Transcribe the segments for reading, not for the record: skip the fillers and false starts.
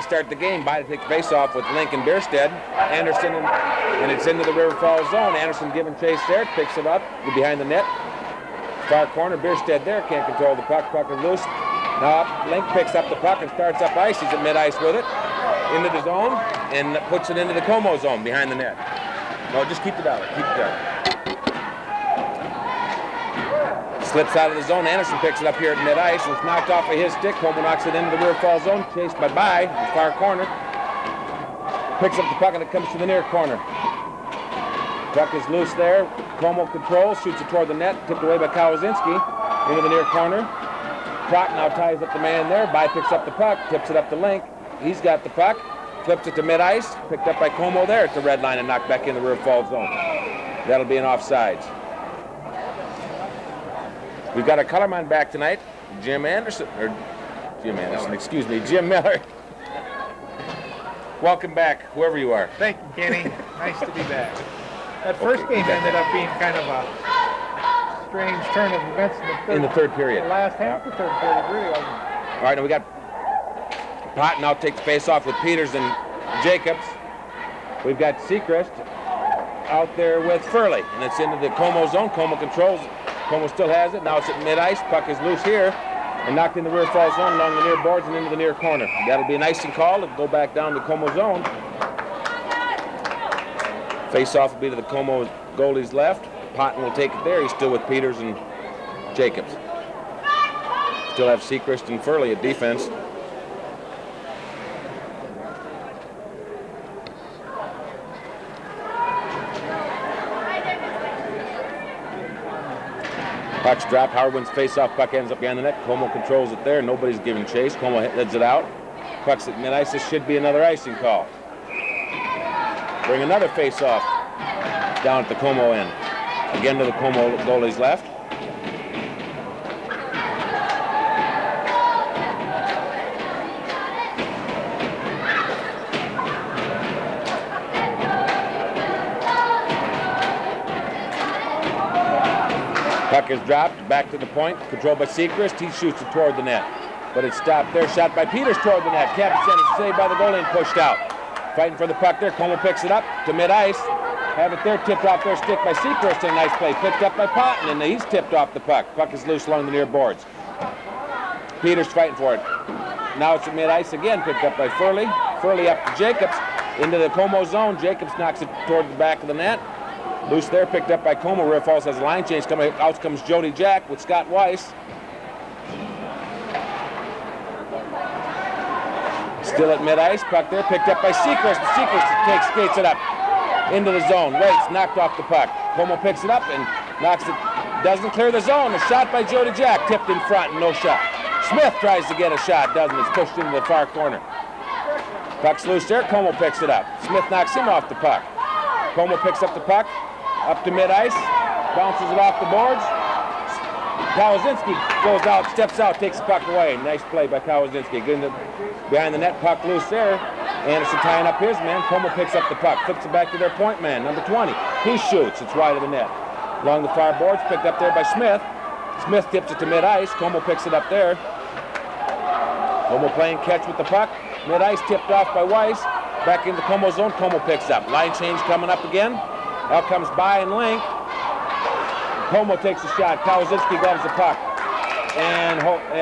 start the game. By to take the face-off with Lincoln Bierstead. Anderson, and it's into the River Falls zone. Anderson giving chase there, picks it up behind the net. Far corner, Bierstead there, can't control the puck. Puck is loose. Now Link picks up the puck and starts up ice. He's at mid-ice with it. Into the zone and puts it into the Como zone behind the net. No, just keep the dollar. Keep the dollar. Slips out of the zone. Anderson picks it up here at mid-ice. It's knocked off of his stick. Como knocks it into the River Falls zone. Chased by the far corner. Picks up the puck and it comes to the near corner. Puck is loose there. Como controls, shoots it toward the net. Tipped away by Kawasinski into the near corner. Pratt now ties up the man there. By picks up the puck, tips it up to Link. He's got the puck, flips it to mid-ice. Picked up by Como there at the red line and knocked back in the River Falls zone. That'll be an offsides. We've got a colorman back tonight, Jim Miller. Welcome back, whoever you are. Thank you, Kenny. Nice to be back. That first game ended up being kind of a strange turn of events in the third period. The last half of the third period, really wasn't. All right, now we got Pot now takes the face-off with Peters and Jacobs. We've got Seacrest out there with Furley, and it's into the Como zone. Como controls it. Como still has it. Now it's at mid-ice. Puck is loose here and knocked in the River Falls zone along the near boards and into the near corner. That'll be an icing call. It'll go back down to Como zone. Face-off will be to the Como goalie's left. Potton will take it there. He's still with Peters and Jacobs. Still have Seacrest and Furley at defense. Puck's dropped. Howard wins face-off. Puck ends up behind the net. Como controls it there. Nobody's giving chase. Como heads it out. Puck's at mid-ice. This should be another icing call. Bring another face-off down at the Como end. Again to the Como goalie's left. Puck is dropped, back to the point, controlled by Seacrest. He shoots it toward the net, but it's stopped there. Shot by Peters toward the net. Captain is saved by the goalie and pushed out. Fighting for the puck there. Como picks it up to mid-ice. Have it there, tipped off their stick by Seacrest. A nice play. Picked up by Potton, and he's tipped off the puck. Puck is loose along the near boards. Peters fighting for it. Now it's at mid-ice again, picked up by Furley. Furley up to Jacobs into the Como zone. Jacobs knocks it toward the back of the net. Loose there, picked up by Como. River Falls has a line change coming. Out comes Jody Jack with Scott Weiss. Still at mid-ice, puck there, picked up by Seacrest. Seacrest skates it up into the zone. Waits, knocked off the puck. Como picks it up and knocks it, doesn't clear the zone. A shot by Jody Jack, tipped in front and no shot. Smith tries to get a shot, doesn't. It's pushed into the far corner. Puck's loose there, Como picks it up. Smith knocks him off the puck. Como picks up the puck, up to mid-ice, bounces it off the boards. Kawasinski goes out, steps out, takes the puck away. Nice play by Kawasinski. Behind the net, puck loose there. Anderson tying up his man. Como picks up the puck, flips it back to their point man, number 20. He shoots, it's wide of the net. Along the far boards, picked up there by Smith. Smith tips it to mid-ice. Como picks it up there. Como playing catch with the puck. Mid-ice tipped off by Weiss. Back into Como zone, Como picks up. Line change coming up again. Out comes By and Link. Como takes a shot. Kawasinski gloves the puck and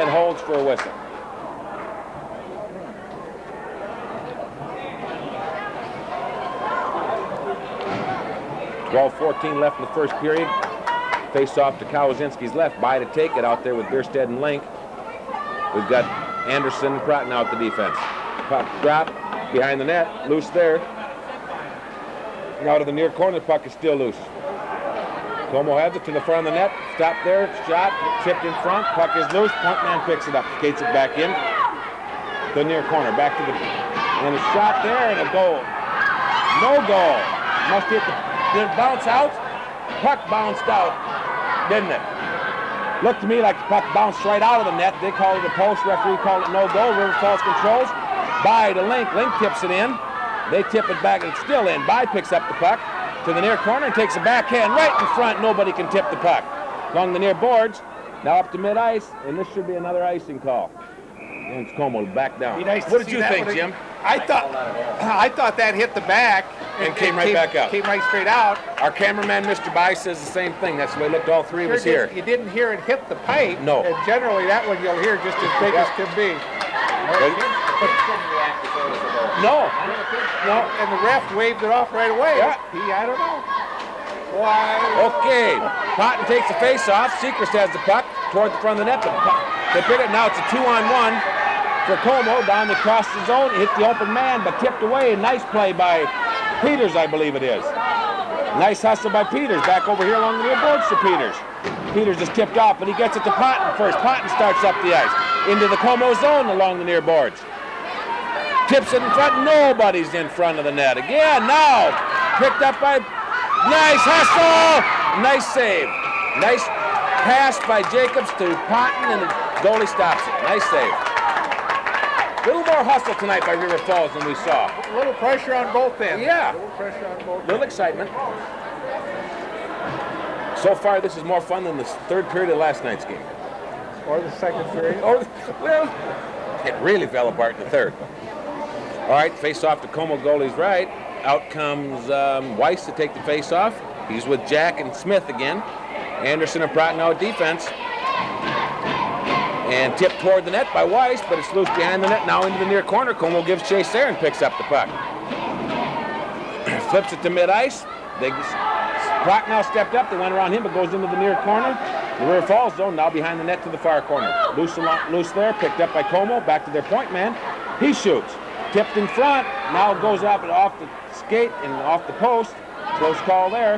holds for a whistle. .14 left in the first period. Face off to Kawasinski's left. By to take it out there with Bierstead and Link. We've got Anderson and Pratt now at the defense. Puck drop behind the net. Loose there. Now to the near corner. The puck is still loose. Como has it to the front of the net. Stop there. Shot. Tipped in front. Puck is loose. Point man picks it up. Skates it back in. The near corner. Back to the... And a shot there and a goal. No goal. Must hit the... Did it bounce out? Puck bounced out, didn't it? Looked to me like the puck bounced right out of the net. They called it a post. Referee called it no goal. River Falls controls. By to Link. Link tips it in. They tip it back and it's still in. By picks up the puck to the near corner and takes a backhand right in front. Nobody can tip the puck. Along the near boards. Now up to mid-ice, and this should be another icing call. And it's Como back down. Nice what did you think, Jim? I thought that hit the back and came right back out. Came right straight out. Our cameraman, Mr. Bai, says the same thing. That's the way it looked. All three of us here. You didn't hear it hit the pipe. No. And generally, that one you'll hear just as big as can be. No. And the ref waved it off right away. Yeah. I don't know. Okay. Patton takes the face off. Seacrest has the puck toward the front of the net. They pick it. Now it's a 2-on-1 for Como. Down across the zone. Hit the open man, but tipped away. Nice play by Peters, I believe it is. Nice hustle by Peters. Back over here along the near boards to Peters. Peters is tipped off, but he gets it to Patton first. Patton starts up the ice. Into the Como zone along the near boards. Tips it in front. Nobody's in front of the net. Again, now. Picked up by... Nice hustle! Nice save. Nice pass by Jacobs to Patton, and the goalie stops it. Nice save. A little more hustle tonight by River Falls than we saw. A little pressure on both ends. Yeah. A little pressure on both ends. Little excitement. So far, this is more fun than the third period of last night's game. Or the second period. Well, it really fell apart in the third. All right, face off to Como goalie's right. Out comes Weiss to take the face off. He's with Jack and Smith again. Anderson and Pratt now at defense. And tipped toward the net by Weiss, but it's loose behind the net. Now into the near corner. Como gives chase there and picks up the puck. Flips it to mid-ice. Pratt now stepped up. They went around him, but goes into the near corner. The River Falls zone now behind the net to the far corner. Loose there, picked up by Como. Back to their point man. He shoots. Tipped in front. Now goes up and off the skate and off the post. Close call there.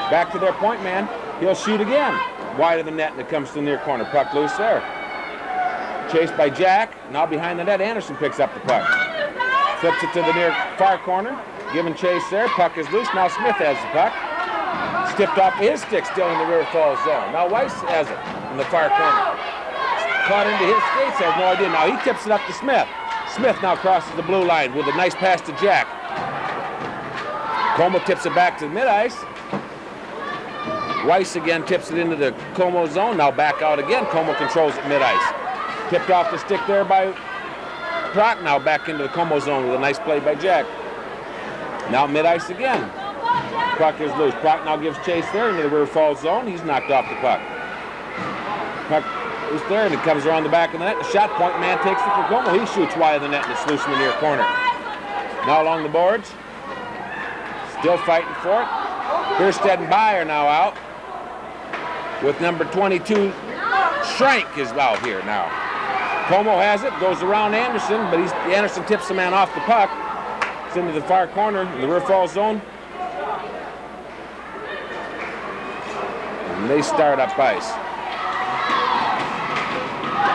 Back to their point man. He'll shoot again. Wide of the net, and it comes to the near corner. Puck loose there. Chased by Jack. Now behind the net, Anderson picks up the puck. Flips it to the near far corner. Giving chase there. Puck is loose. Now Smith has the puck. Stipped off his stick, still in the River Falls zone. Now Weiss has it in the far corner. Caught into his skates, has no idea. Now he tips it up to Smith. Smith now crosses the blue line with a nice pass to Jack. Como tips it back to mid-ice. Weiss again tips it into the Como zone. Now back out again. Como controls it mid-ice. Tipped off the stick there by Pratt. Now back into the Como zone with a nice play by Jack. Now mid-ice again. Puck is loose. Pratt now gives chase there into the River Falls zone. He's knocked off the puck. Puck is there, and it comes around the back of the net. The shot point man takes it for Como. He shoots wide of the net, and it's loose in the near corner. Now along the boards. Still fighting for it. Bierstead and By are now out. With number 22, Schrank is out here now. Como has it, goes around Anderson, but Anderson tips the man off the puck. It's into the far corner in the River Falls zone. And they start up ice.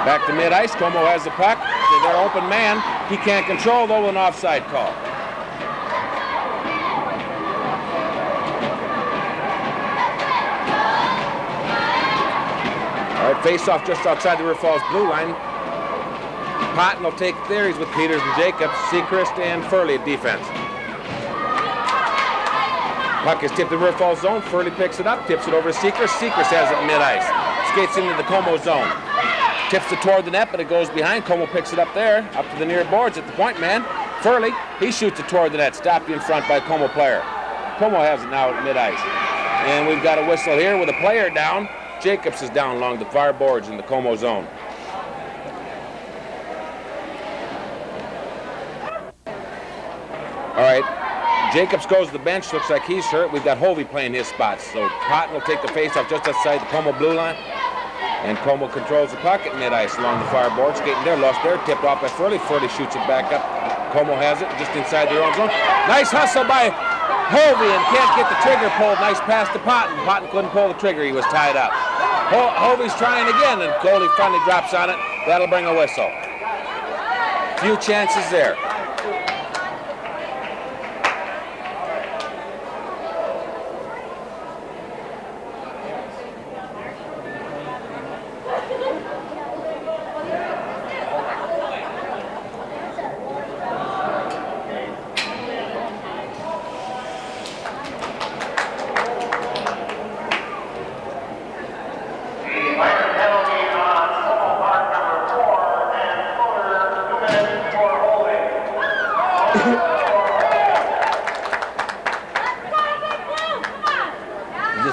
Back to mid-ice. Como has the puck. Their open man. He can't control, though, an offside call. All right, face-off just outside the River Falls blue line. Patton will take it there. He's with Peters and Jacobs, Seacrest, and Furley at defense. Puck is tipped to the River Falls zone. Furley picks it up, tips it over to Seacrest. Seacrest has it mid-ice. Skates into the Como zone. Tips it toward the net, but it goes behind. Como picks it up there, up to the near boards at the point man. Furley, he shoots it toward the net, stopped in front by a Como player. Como has it now at mid-ice. And we've got a whistle here with a player down. Jacobs is down along the far boards in the Como zone. All right, Jacobs goes to the bench. Looks like he's hurt. We've got Hovey playing his spots. So Patton will take the face-off just outside the Como blue line. And Como controls the puck at mid-ice along the far board. Skating there, lost there, tipped off by Furley. Furley shoots it back up. Como has it just inside their own zone. Nice hustle by Hovey, and can't get the trigger pulled. Nice pass to Patton. Patton couldn't pull the trigger. He was tied up. Hovey's trying again, and goalie finally drops on it. That'll bring a whistle. Few chances there.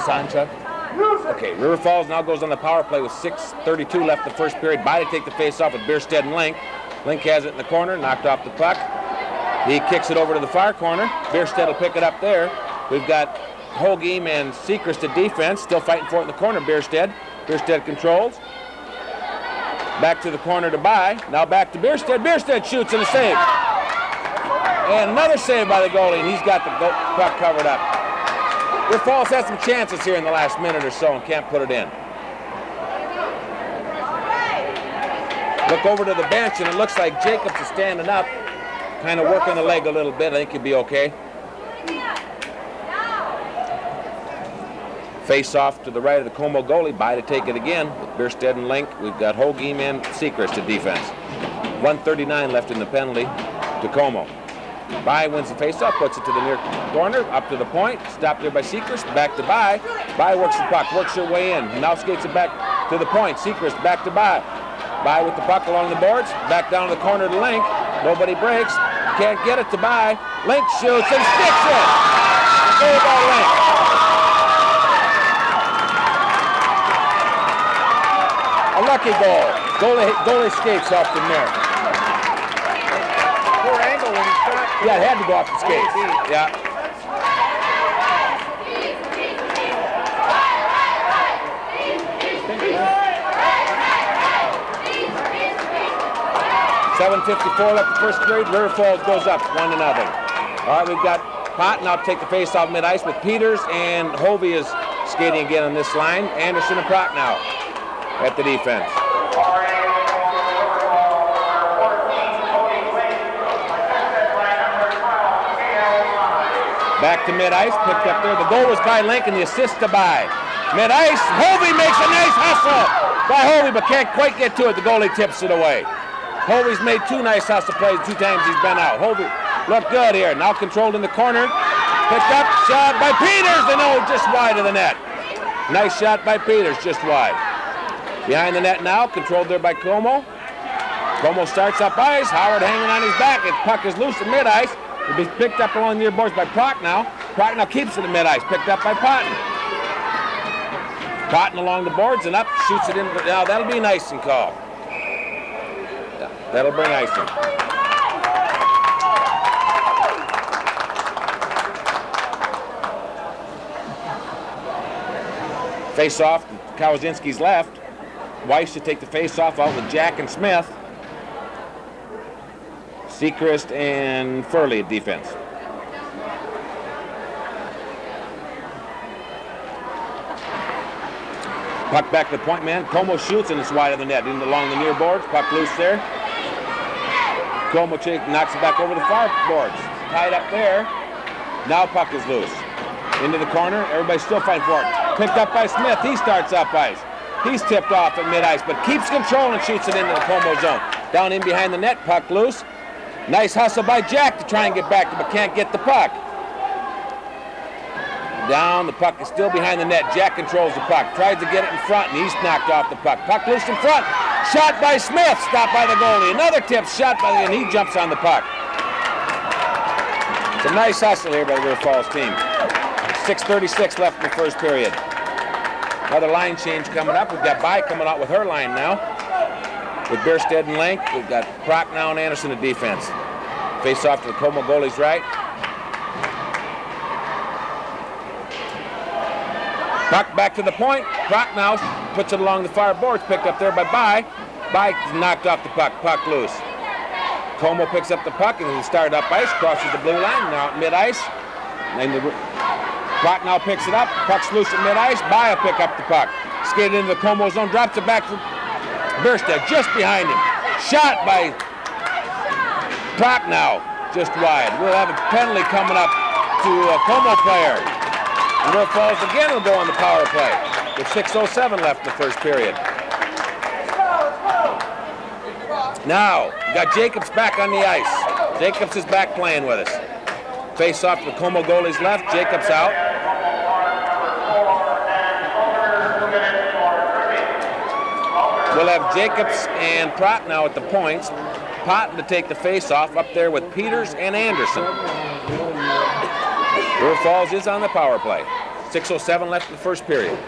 this on, Chuck? Okay, River Falls now goes on the power play with 6:32 left in the first period. By to take the face off with Bierstead and Link. Link has it in the corner, knocked off the puck. He kicks it over to the far corner. Bierstead will pick it up there. We've got Hoagie and Sechrist at defense, still fighting for it in the corner, Bierstead. Bierstead controls. Back to the corner to By. Now back to Bierstead. Bierstead shoots and a save. And another save by the goalie, and he's got the puck covered up. River Falls had some chances here in the last minute or so and can't put it in. Look over to the bench, and it looks like Jacobs is standing up, kind of working the leg a little bit. I think he'll be okay. Face off to the right of the Como goalie. By to take it again with Bierstead and Link. We've got Hoagie and Sechrist at defense. 1:39 left in the penalty to Como. By wins the face-off, puts it to the near corner, up to the point, stopped there by Sechrist, back to By. By works the puck, works her way in, now skates it back to the point. Sechrist back to By. By with the puck along the boards, back down to the corner to Link. Nobody breaks, can't get it to By. Link shoots and sticks it. Goal by Link. A lucky goal. Goalie skates off the net. Poor angle when he shot. Yeah, it had to go off the skates. Yeah. .7:54 left the first period. River Falls goes up 1-0. All right, we've got Pot now to take the face off mid-ice with Peters, and Hovey is skating again on this line. Anderson and Pratt now at the defense. Back to mid-ice, picked up there. The goal was by Link and the assist to By. Mid-ice, Hovey makes a nice hustle by Hovey, but can't quite get to it. The goalie tips it away. Hovey's made two nice hustle plays 2 times he's been out. Hovey looked good here. Now controlled in the corner. Picked up, shot by Peters, and oh, just wide of the net. Nice shot by Peters, just wide. Behind the net now, controlled there by Como. Como starts up ice. Howard hanging on his back. His puck is loose at mid-ice. It'll be picked up along the near boards by Prochnow. Prochnow keeps it at mid-ice, picked up by Potton. Potton along the boards and up, shoots it in. Now that'll be nice and call. Yeah, that'll bring icing. Face off, Kawasinski's left. Weiss should take the face off out with Jack and Smith. Sechrist and Furley at defense. Puck back to the point man. Como shoots and it's wide of the net. Along the near boards. Puck loose there. Como knocks it back over the far boards. Tied up there. Now puck is loose. Into the corner. Everybody's still fighting for it. Picked up by Smith. He starts up ice. He's tipped off at mid-ice, but keeps control and shoots it into the Como zone. Down in behind the net. Puck loose. Nice hustle by Jack to try and get back, but can't get the puck. Down, the puck is still behind the net. Jack controls the puck, tries to get it in front, and he's knocked off the puck. Puck loose in front, shot by Smith, stopped by the goalie. Another tip, shot by the, and he jumps on the puck. It's a nice hustle here by the River Falls team. 6:36 left in the first period. Another line change coming up. We've got By coming out with her line now. With Bierstead and Link, we've got Prochnow and Anderson at defense. Face off to the Como goalie's right. Puck back to the point. Prochnow puts it along the far boards, picked up there by By. By knocked off the puck. Puck loose. Como picks up the puck and he started up ice, crosses the blue line, now at mid-ice. Prochnow picks it up. Puck's loose at mid-ice. By will pick up the puck. Skated into the Como zone, drops it back to Bierstead, just behind him. Shot by Prochnow, just wide. We'll have a penalty coming up to a Como player. And River Falls again will go on the power play with 6:07 left in the first period. Now, we got Jacobs back on the ice. Jacobs is back playing with us. Face off to the Como goalie's left. Jacobs out. We'll have Jacobs and Prochnow at the points. Potton to take the face-off up there with Peters and Anderson. River Falls is on the power play. 6:07 left in the first period.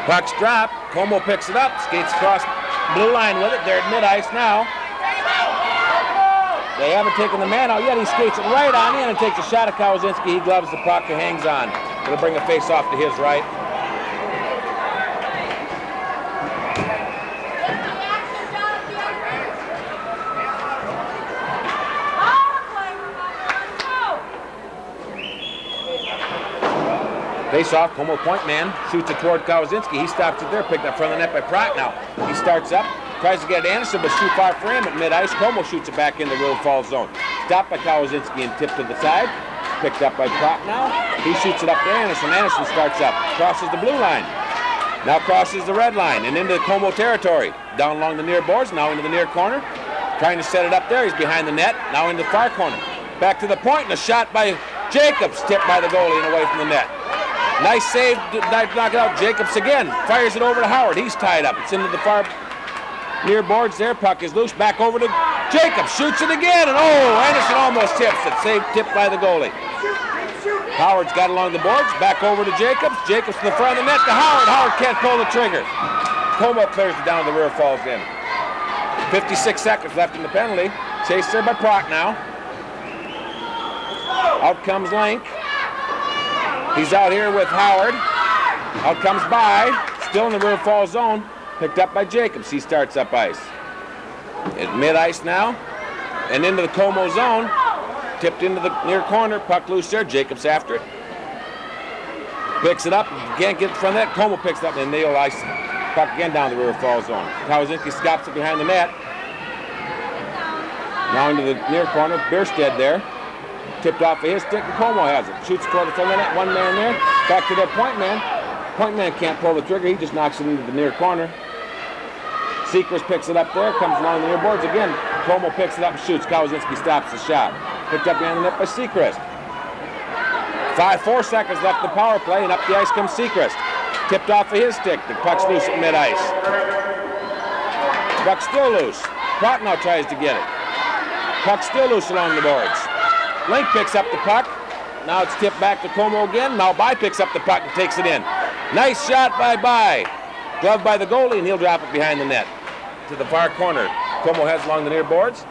Puck's dropped. Como picks it up, skates across blue line with it. They're at mid-ice now. They haven't taken the man out yet. He skates it right on in and takes a shot at Kawasinski. He gloves the puck and hangs on. It'll bring a face-off to his right. Face-off, Como point man, shoots it toward Kawasinski. He stops it there, picked up from the net by Prochnow. He starts up, tries to get Anderson, but too far for him at mid-ice. Como shoots it back in the River Falls zone. Stopped by Kawasinski and tipped to the side. Picked up by Prochnow. He shoots it up to Anderson. Anderson starts up, crosses the blue line. Now crosses the red line and into the Como territory. Down along the near boards, now into the near corner. Trying to set it up there. He's behind the net, now into the far corner. Back to the point, and a shot by Jacobs, tipped by the goalie and away from the net. Nice save, knock it out. Jacobs again, fires it over to Howard. He's tied up. It's into the far near boards there. Puck is loose. Back over to Jacobs. Shoots it again, and Anderson almost tips it. Save tipped by the goalie. Howard's got along the boards. Back over to Jacobs. Jacobs to the front of the net to Howard. Howard can't pull the trigger. Como clears it down to the River Falls end. 56 seconds left in the penalty. Chased there by Prochnow. Out comes Link. He's out here with Howard. Out comes by. Still in the River Falls zone. Picked up by Jacobs. He starts up ice. At mid-ice now. And into the Como zone. Tipped into the near corner. Puck loose there. Jacobs after it. Picks it up. Can't get from that. Como picks it up and they'll ice puck again down the River Falls zone. Kawasinski stops it behind the net. Now into the near corner. Bierstead there. Tipped off of his stick, and Como has it. Shoots toward the front of the net, one man there. Back to their point man. Point man can't pull the trigger, he just knocks it into the near corner. Seekers picks it up there, comes along the near boards again. Como picks it up and shoots. Kawasinski stops the shot. Picked up behind the net by Seacrest. 4 seconds left in the power play, and up the ice comes Seacrest. Tipped off of his stick, the puck's loose at mid-ice. Puck's still loose. Prochnow tries to get it. Puck's still loose along the boards. Link picks up the puck. Now it's tipped back to Como again. Now By picks up the puck and takes it in. Nice shot by By. Gloved by the goalie, and he'll drop it behind the net to the far corner. Como heads along the near boards.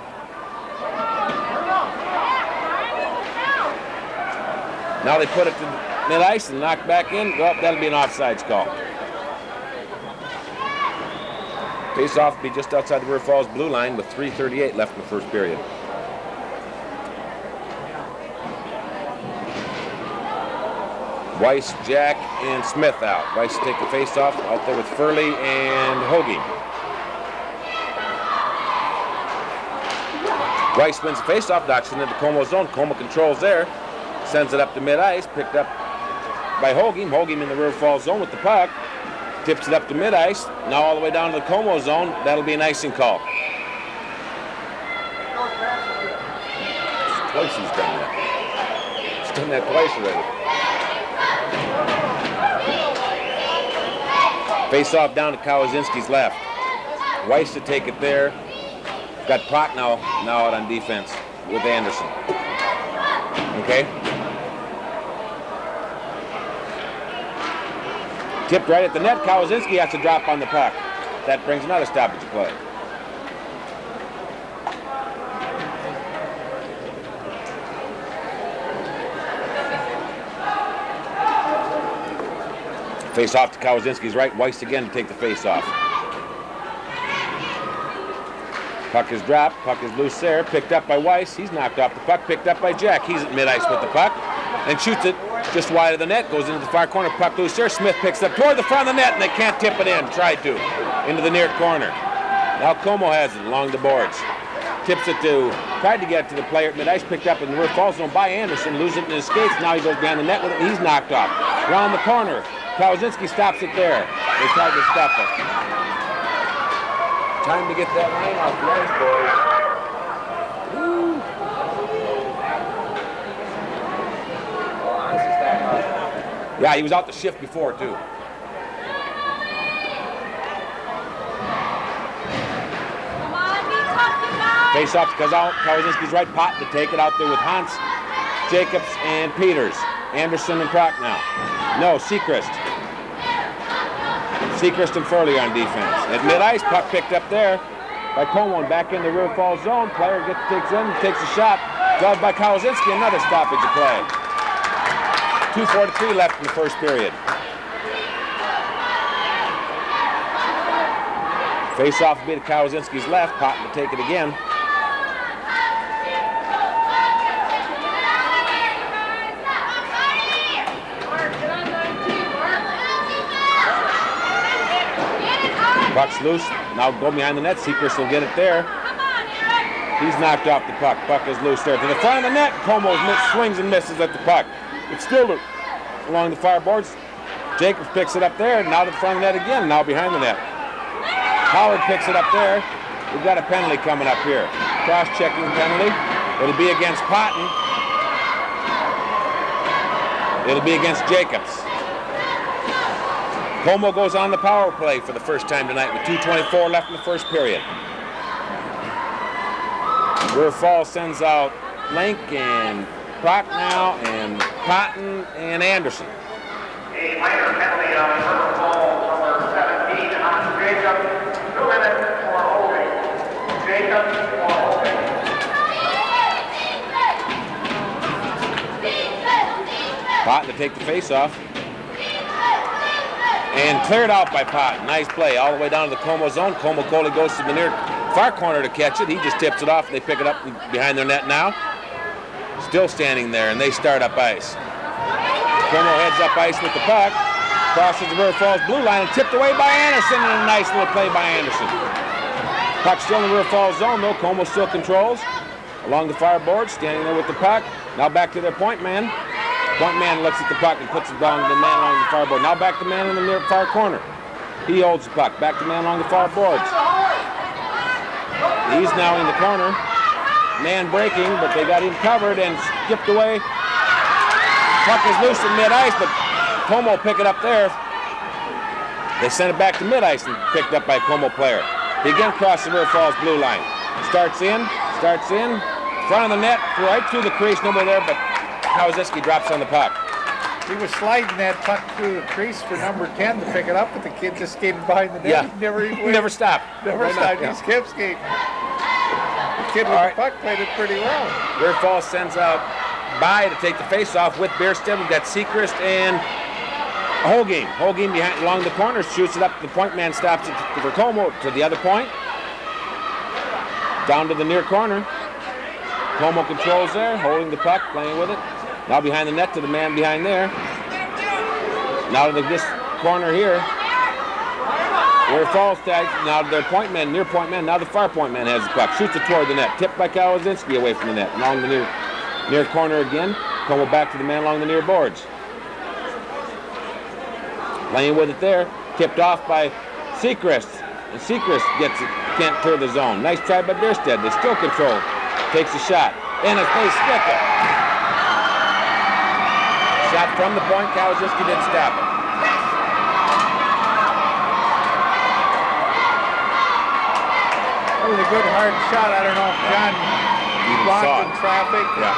Now they put it to mid-ice and knock back in. Well, that'll be an offsides call. Face-off will be just outside the River Falls blue line with 3:38 left in the first period. Weiss, Jack, and Smith out. Weiss take the face-off out there with Furley and Hoagie. Weiss wins the face-off, knocks it into Como zone. Como controls there, sends it up to mid-ice, picked up by Hoagie. Hoagie in the River Falls zone with the puck. Tips it up to mid-ice. Now all the way down to the Como zone. That'll be an icing call. Twice he's done that. He's done that twice already. Face-off down to Kawasinski's left. Weiss to take it there. Got Prochnow now out on defense with Anderson. Okay. Tipped right at the net. Kawasinski has to drop on the puck. That brings another stoppage of play. Face off to Kawasinski's right. Weiss again to take the face off. Puck is dropped. Puck is loose there. Picked up by Weiss. He's knocked off the puck. Picked up by Jack. He's at mid-ice with the puck and shoots it just wide of the net. Goes into the far corner. Puck loose there. Smith picks it up toward the front of the net, and they can't tip it in. Tried to. Into the near corner. Now Como has it along the boards. Tips it to, tried to get it to the player at mid-ice. Picked up in the River Falls zone by Anderson. Loses it in his skates. Now he goes behind the net with it. He's knocked off. Around the corner. Kawasinski stops it there. They tried to stop it. Time to get that line off the ice, boys. Yeah, he was out the shift before, too. Face off because Kawasinski's right, Pot to take it out there with Hans. Jacobs and Peters. Anderson and Prochnow. No, Seacrest. Seacrest and Furley on defense. At mid-ice, puck picked up there by Como and back in the River Falls zone. Player takes a shot. Gloved by Kawasinski, another stoppage of play. 2:43 left in the first period. Face-off will be to Kawasinski's left. Potton to take it again. Puck's loose. Now go behind the net. Seacrest will get it there. He's knocked off the puck. Puck is loose there. To the front of the net. Como swings and misses at the puck. It's still along the far boards. Jacobs picks it up there. Now to the front of the net again. Now behind the net. Howard picks it up there. We've got a penalty coming up here. Cross-checking penalty. It'll be against Potton. It'll be against Jacobs. Como goes on the power play for the first time tonight with 2:24 left in the first period. River Falls sends out Link and Prochnow and Potton and Anderson. A minor penalty on River Falls, number 17, on Jacobs. 2 minutes for holding. Jacobs for holding. Potton to take the face-off. And cleared out by Potton. Nice play all the way down to the Como zone. Como goalie goes to the near far corner to catch it. He just tips it off. They pick it up behind their net now. Still standing there, and they start up ice. Como heads up ice with the puck. Crosses the River Falls blue line and tipped away by Anderson. And a nice little play by Anderson. Puck still in the River Falls zone, though. Como still controls. Along the far board, standing there with the puck. Now back to their point man. Point man looks at the puck and puts it down to the man along the far board. Now back to man in the near far corner. He holds the puck. Back to man along the far boards. He's now in the corner. Man breaking, but they got him covered and skipped away. Puck is loose in mid-ice, but Como pick it up there. They sent it back to mid-ice and picked up by a Como player. He again crosses the River Falls blue line. Starts in, front of the net, right through the crease, nobody there, but Kawasinski drops on the puck. He was sliding that puck through the crease for number 10 to pick it up, but the kid just skated behind the net. Yeah. He never even Never stopped. Never Right stopped. now, He kept skating. The kid with All right. the puck played it pretty well. River Falls sends out By to take the face-off with Bierstead. We've got Seacrest and Holguin. Holguin behind along the corner, shoots it up. The point man stops it for Como to the other point. Down to the near corner. Como controls there, holding the puck, playing with it. Now behind the net to the man behind there. Now to this corner here. Where Falls tag, now to their point man, near point man. Now the far point man has the puck. Shoots it toward the net. Tipped by Kawasinski away from the net. Along the near corner again. Como back to the man along the near boards. Playing with it there. Tipped off by Seacrest. And Seacrest gets it, can't clear the zone. Nice try by Bierstead. They still control. Takes a shot. And a face sticker. Shot from the point. Kawasinski didn't stop it. That was a good hard shot. I don't know if John Even blocked saw in it. traffic. Yeah.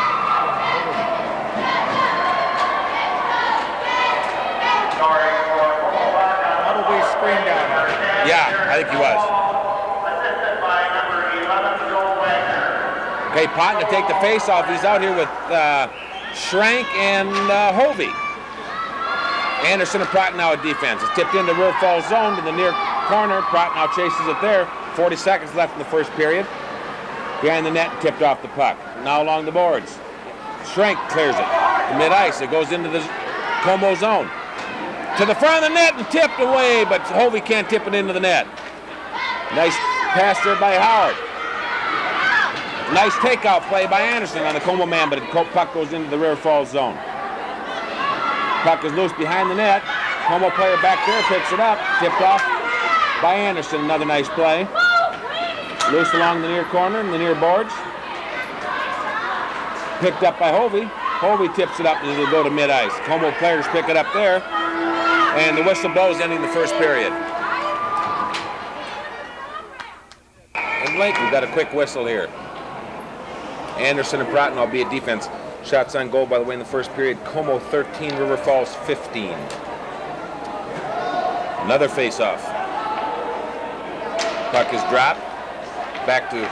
Probably screened down. Yeah, I think he was. Okay, Potton to take the face-off. He's out here with Schrank and Hovey. Anderson and Prochnow at defense. It's tipped into River Falls zone to the near corner. Prochnow chases it there. 40 seconds left in the first period. Behind the net, tipped off the puck. Now along the boards. Schrank clears it. To mid-ice, it goes into the Como zone. To the front of the net and tipped away, but Hovey can't tip it into the net. Nice pass there by Howard. Nice takeout play by Anderson on the Como man, but the puck goes into the River Falls zone. Puck is loose behind the net. Como player back there picks it up. Tipped off by Anderson. Another nice play. Loose along the near corner and the near boards. Picked up by Hovey. Hovey tips it up and it'll go to mid-ice. Como players pick it up there. And the whistle blows, ending the first period. And Blake, we've got a quick whistle here. Anderson and Prochnow will be at defense. Shots on goal, by the way, in the first period. Como 13, River Falls 15. Another face-off. Puck is dropped. Back to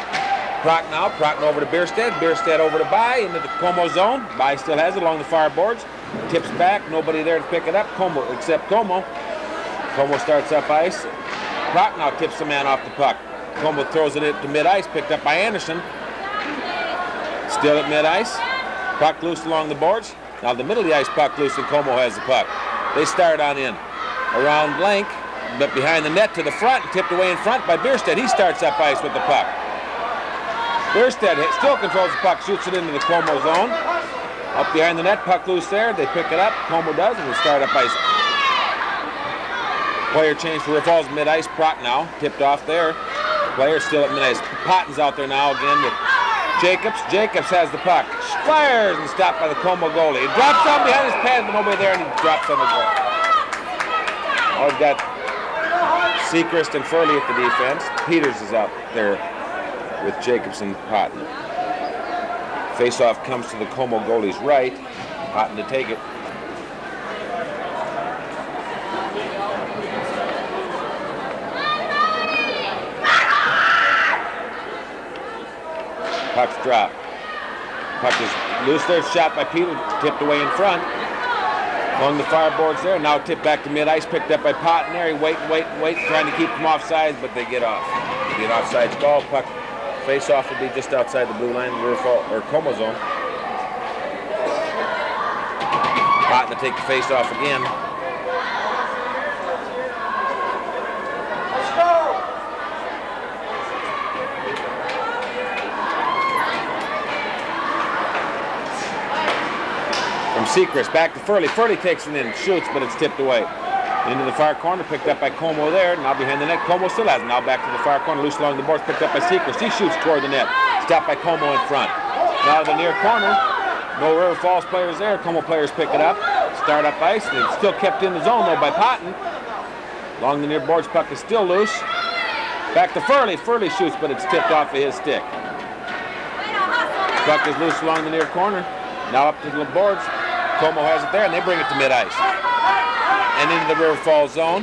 Prochnow. Prochnow over to Bierstead. Bierstead over to Bai into the Como zone. Bai still has it along the far boards. Tips back. Nobody there to pick it up. Como, except Como. Como starts up ice. Prochnow tips the man off the puck. Como throws it to mid-ice. Picked up by Anderson. Still at mid-ice. Puck loose along the boards. Now the middle of the ice, puck loose, and Como has the puck. They start on in. Around blank, but behind the net to the front, tipped away in front by Bierstead. He starts up ice with the puck. Bierstead still controls the puck, shoots it into the Como zone. Up behind the net, puck loose there. They pick it up. Como does, and they start up ice. Player change for River Falls mid-ice. Prochnow tipped off there. Player still at mid-ice. Potton's out there now again with Jacobs. Jacobs has the puck. Fires and stopped by the Como goalie. He drops down behind his pad, but nobody there, and he drops on the goal. Oh, we've got Seacrest and Furley at the defense. Peters is out there with Jacobs and Potton. Face-off comes to the Como goalie's right. Potton to take it. Puck's dropped. Puck is loose there, shot by Peter, tipped away in front. Along the fireboards there, now tipped back to mid-ice, picked up by Potton there. He wait, trying to keep them offsides, but they get off. They get offsides call. Puck face-off will be just outside the blue line, or Como zone. Potton to take the face-off again. Seacrest back to Furley. Furley takes it in, shoots, but it's tipped away. Into the far corner, picked up by Como there. Now behind the net, Como still has it. Now back to the far corner, loose along the boards, picked up by Seacrest. He shoots toward the net. Stopped by Como in front. Now to the near corner. No River Falls players there. Como players pick it up. Start up ice. It's still kept in the zone though by Potton. Along the near boards, puck is still loose. Back to Furley. Furley shoots, but it's tipped off of his stick. Puck is loose along the near corner. Now up to the boards. Como has it there, and they bring it to mid-ice. And into the River Falls zone.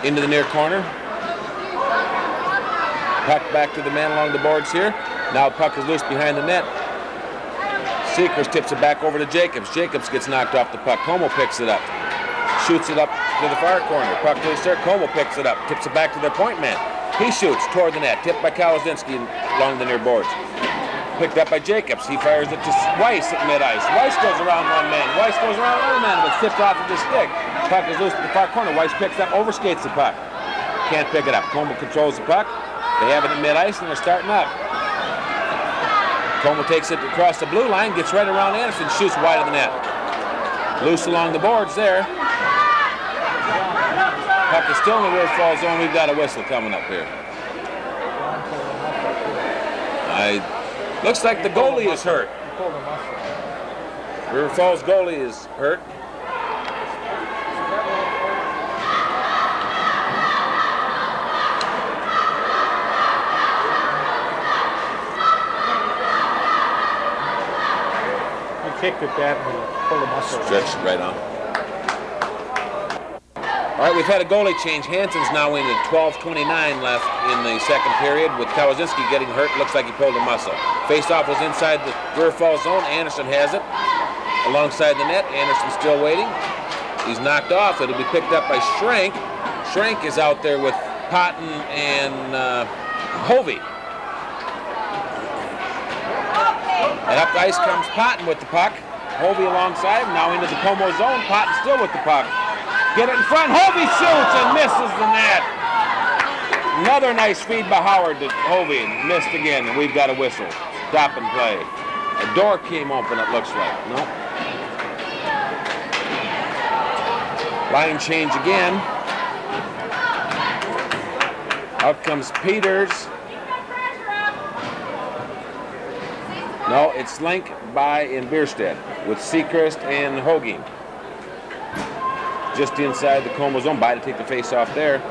Into the near corner. Puck back to the man along the boards here. Now puck is loose behind the net. Seacrest tips it back over to Jacobs. Jacobs gets knocked off the puck. Como picks it up. Shoots it up to the far corner. Puck loose there. Como picks it up. Tips it back to their point man. He shoots toward the net. Tipped by Kalazinski along the near boards. Picked up by Jacobs. He fires it to Weiss at mid-ice. Weiss goes around one man. Weiss goes around another man, but it's tipped off of his stick. Puck is loose at the far corner. Weiss picks up, overskates the puck. Can't pick it up. Como controls the puck. They have it at mid-ice, and they're starting up. Como takes it across the blue line, gets right around Anderson, shoots wide of the net. Loose along the boards there. Puck is still in the River Falls zone. We've got a whistle coming up here. Looks like the goalie is hurt. River Falls goalie is hurt. He kicked it bad and pulled a muscle. Stretched right on. All right, we've had a goalie change. Hansen's now in at 12:29 left in the second period with Kawazinski getting hurt. Looks like he pulled a muscle. Face-off was inside the River Falls zone. Anderson has it alongside the net. Anderson still waiting. He's knocked off. It'll be picked up by Schrank. Schrank is out there with Potton and Hovey. And up the ice comes Potton with the puck. Hovey alongside him. Now into the Como zone. Potton still with the puck. Get it in front. Hovey shoots and misses the net. Another nice feed by Howard to Hovey. Missed again, and we've got a whistle. Stop and play. A door came open, it looks like. No. Line change again. Out comes Peters. No, it's Link, Bai, and Bierstead with Seacrest and Hoaging. Just inside the Como zone. Bai to take the face off there.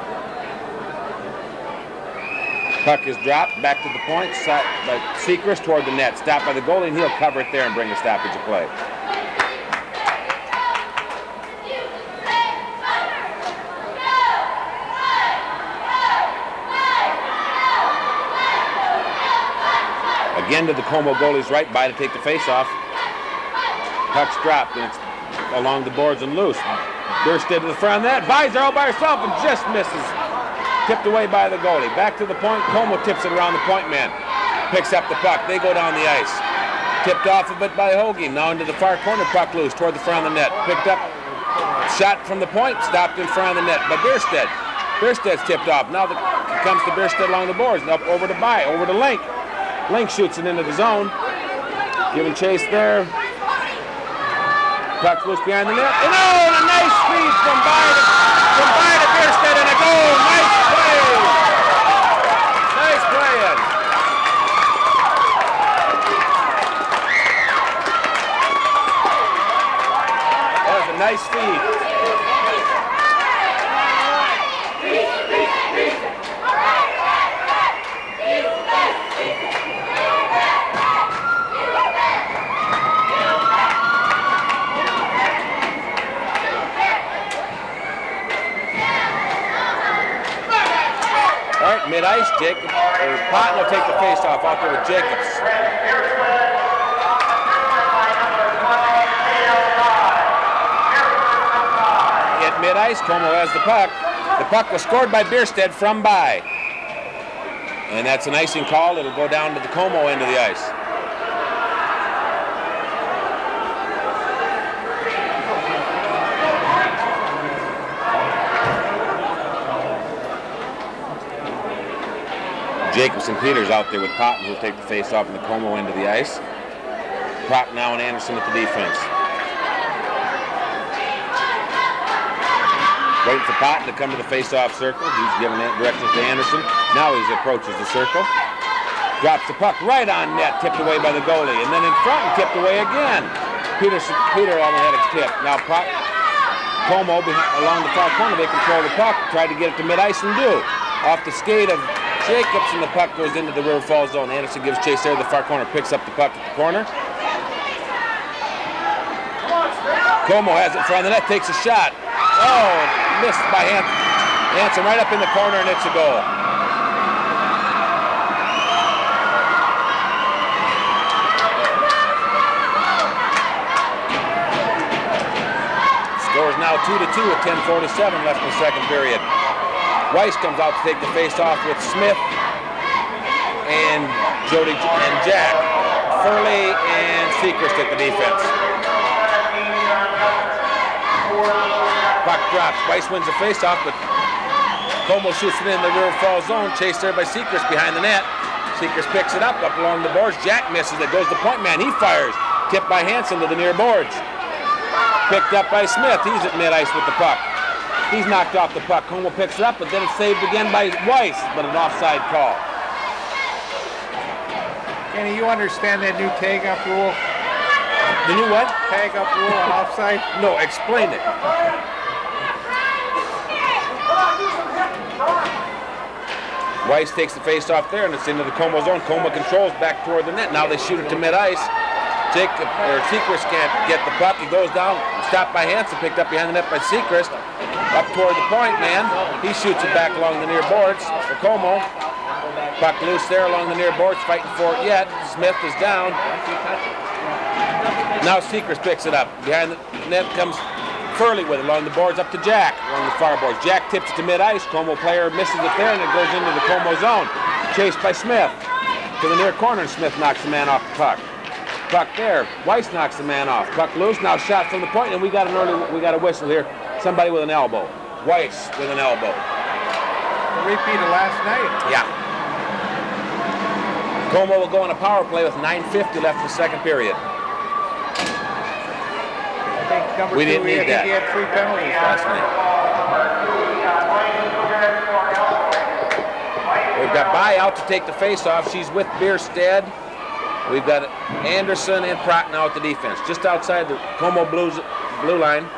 Puck is dropped back to the point by Seacrest toward the net. Stopped by the goalie, and he'll cover it there and bring a stoppage of play. Again to the Como goalie's right by to take the face-off. Puck's dropped, and it's along the boards and loose. Bierstead to the front of the net. Visor all by herself and just misses. Tipped away by the goalie. Back to the point. Como tips it around the point man. Picks up the puck. They go down the ice. Tipped off a bit by Hoagie. Now into the far corner. Puck loose toward the front of the net. Picked up. Shot from the point. Stopped in front of the net by Bierstead. Bierstead's tipped off. Now it comes to Bierstead along the boards. Up over to By. Over to Link. Link shoots it into the zone. Giving chase there. Puck loose behind the net. And oh, a nice feed from By to Bierstead and a goal. Nice play. Nice playing. That was a nice feed. Mid-ice, Jacob, or Potton will take the face-off out there with Jacobs. At mid-ice, Como has the puck. The puck was scored by Bierstead from By. And that's an icing call. It'll go down to the Como end of the ice. Jacobs and Peters out there with Potton, who'll take the face-off in the Como end of the ice. Proc now and Anderson at the defense. Waiting for Potton to come to the face-off circle. He's giving directions to Anderson. Now he approaches the circle. Drops the puck right on net, tipped away by the goalie. And then in front and tipped away again. Peter almost had it tipped. Now Como along the far corner, they control the puck. Tried to get it to mid-ice and do. Off the skate of Jacobs, and the puck goes into the River Falls zone. Anderson gives chase there to the far corner, picks up the puck at the corner. Como has it in front of the net, takes a shot. Oh, missed by Hansen right up in the corner, and it's a goal. Score is now 2-2 with 10:47 left in the second period. Weiss comes out to take the face-off with Smith and Jody and Jack. Furley and Seacrest at the defense. Puck drops. Weiss wins the face-off, but Como shoots it in the River Falls zone. Chased there by Seacrest behind the net. Seacrest picks it up along the boards. Jack misses it. Goes the point man. He fires. Tipped by Hansen to the near boards. Picked up by Smith. He's at mid-ice with the puck. He's knocked off the puck. Como picks it up, but then it's saved again by Weiss, but an offside call. Kenny, you understand that new tag-up rule? The new what? Tag-up rule on offside? No, explain it. Weiss takes the face off there, and it's into the Como zone. Como controls back toward the net. Now they shoot it to mid-ice. Seacrest can't get the puck. He goes down, stopped by Hansen, picked up behind the net by Seacrest. Up toward the point man. He shoots it back along the near boards for Como. Puck loose there along the near boards, fighting for it yet. Smith is down. Now Seacrest picks it up. Behind the net comes Furley with it along the boards up to Jack along the far boards. Jack tips it to mid-ice. Como player misses it there, and it goes into the Como zone. Chased by Smith to the near corner, and Smith knocks the man off the puck. Puck there. Weiss knocks the man off. Puck loose. Now shot from the point, and we got a whistle here. Somebody with an elbow. Weiss with an elbow. A repeat of last night. Yeah. Como will go on a power play with 9:50 left in the second period. I think number We two, didn't need that. He had 3 penalties last night. We've got By out to take the face-off. She's with Bierstead. We've got Anderson and Pratt now at the defense. Just outside the Como blue line.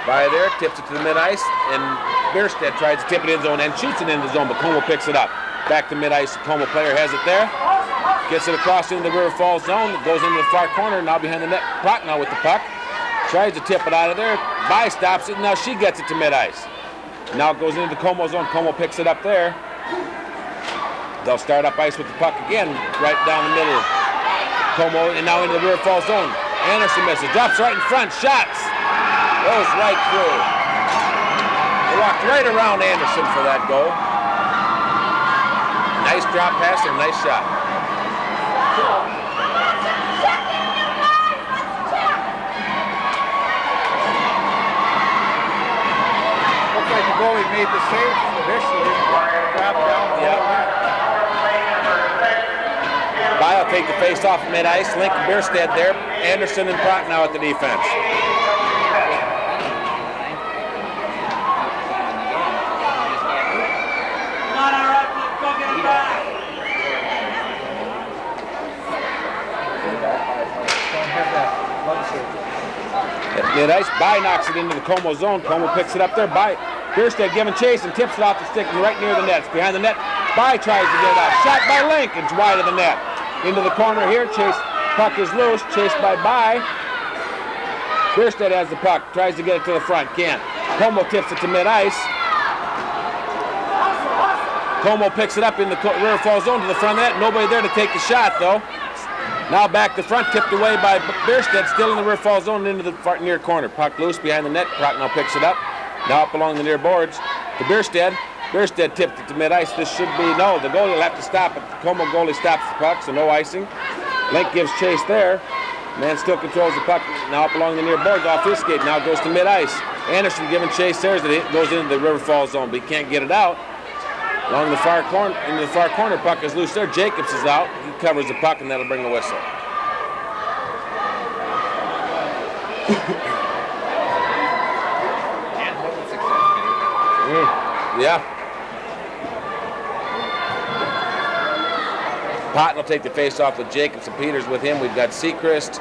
By there, tips it to the mid-ice, and Bierstead tries to tip it in zone and shoots it in the zone, but Como picks it up. Back to mid-ice. Como player has it there. Gets it across into the River Falls zone. It goes into the far corner. Now behind the net. Prochnow with the puck. Tries to tip it out of there. By stops it. Now she gets it to mid-ice. Now it goes into the Como zone. Como picks it up there. They'll start up ice with the puck again. Right down the middle. Como and now into the River Falls zone. Anderson misses. Drops right in front. Shots. Goes right through. They walked right around Anderson for that goal. Nice drop pass and nice shot. Looks like the goalie made the save initially. Dropped down the whole net. Bile take the face off mid-ice. Lincoln Bierstead there. Anderson and Prochnow at the defense. At mid-ice, By knocks it into the Como zone. Como picks it up there. By Bierstead giving chase and tips it off the stick and right near the net. It's behind the net. By tries to get it out. Shot by Link. It's wide of the net. Into the corner here. Chase. Puck is loose. Chased by By. Bierstead has the puck. Tries to get it to the front. Can't. Como tips it to mid-ice. Como picks it up in the River Falls zone to the front of the net. Nobody there to take the shot, though. Now back to front, tipped away by Bierstead, still in the River Falls zone into the far near corner. Puck loose behind the net. Prochnow picks it up. Now up along the near boards to Bierstead. Bierstead tipped it to mid-ice. This should be, no, the goalie will have to stop it. The Como goalie stops the puck, so no icing. Link gives chase there. Man still controls the puck. Now up along the near boards off his skate. Now it goes to mid-ice. Anderson giving chase there as it goes into the River Falls zone, but he can't get it out. Along the far corner, into the far corner, puck is loose there. Jacobs is out. He covers the puck, and that'll bring the whistle. Yeah. Potton will take the face off with Jacobs and Peters with him. We've got Seacrest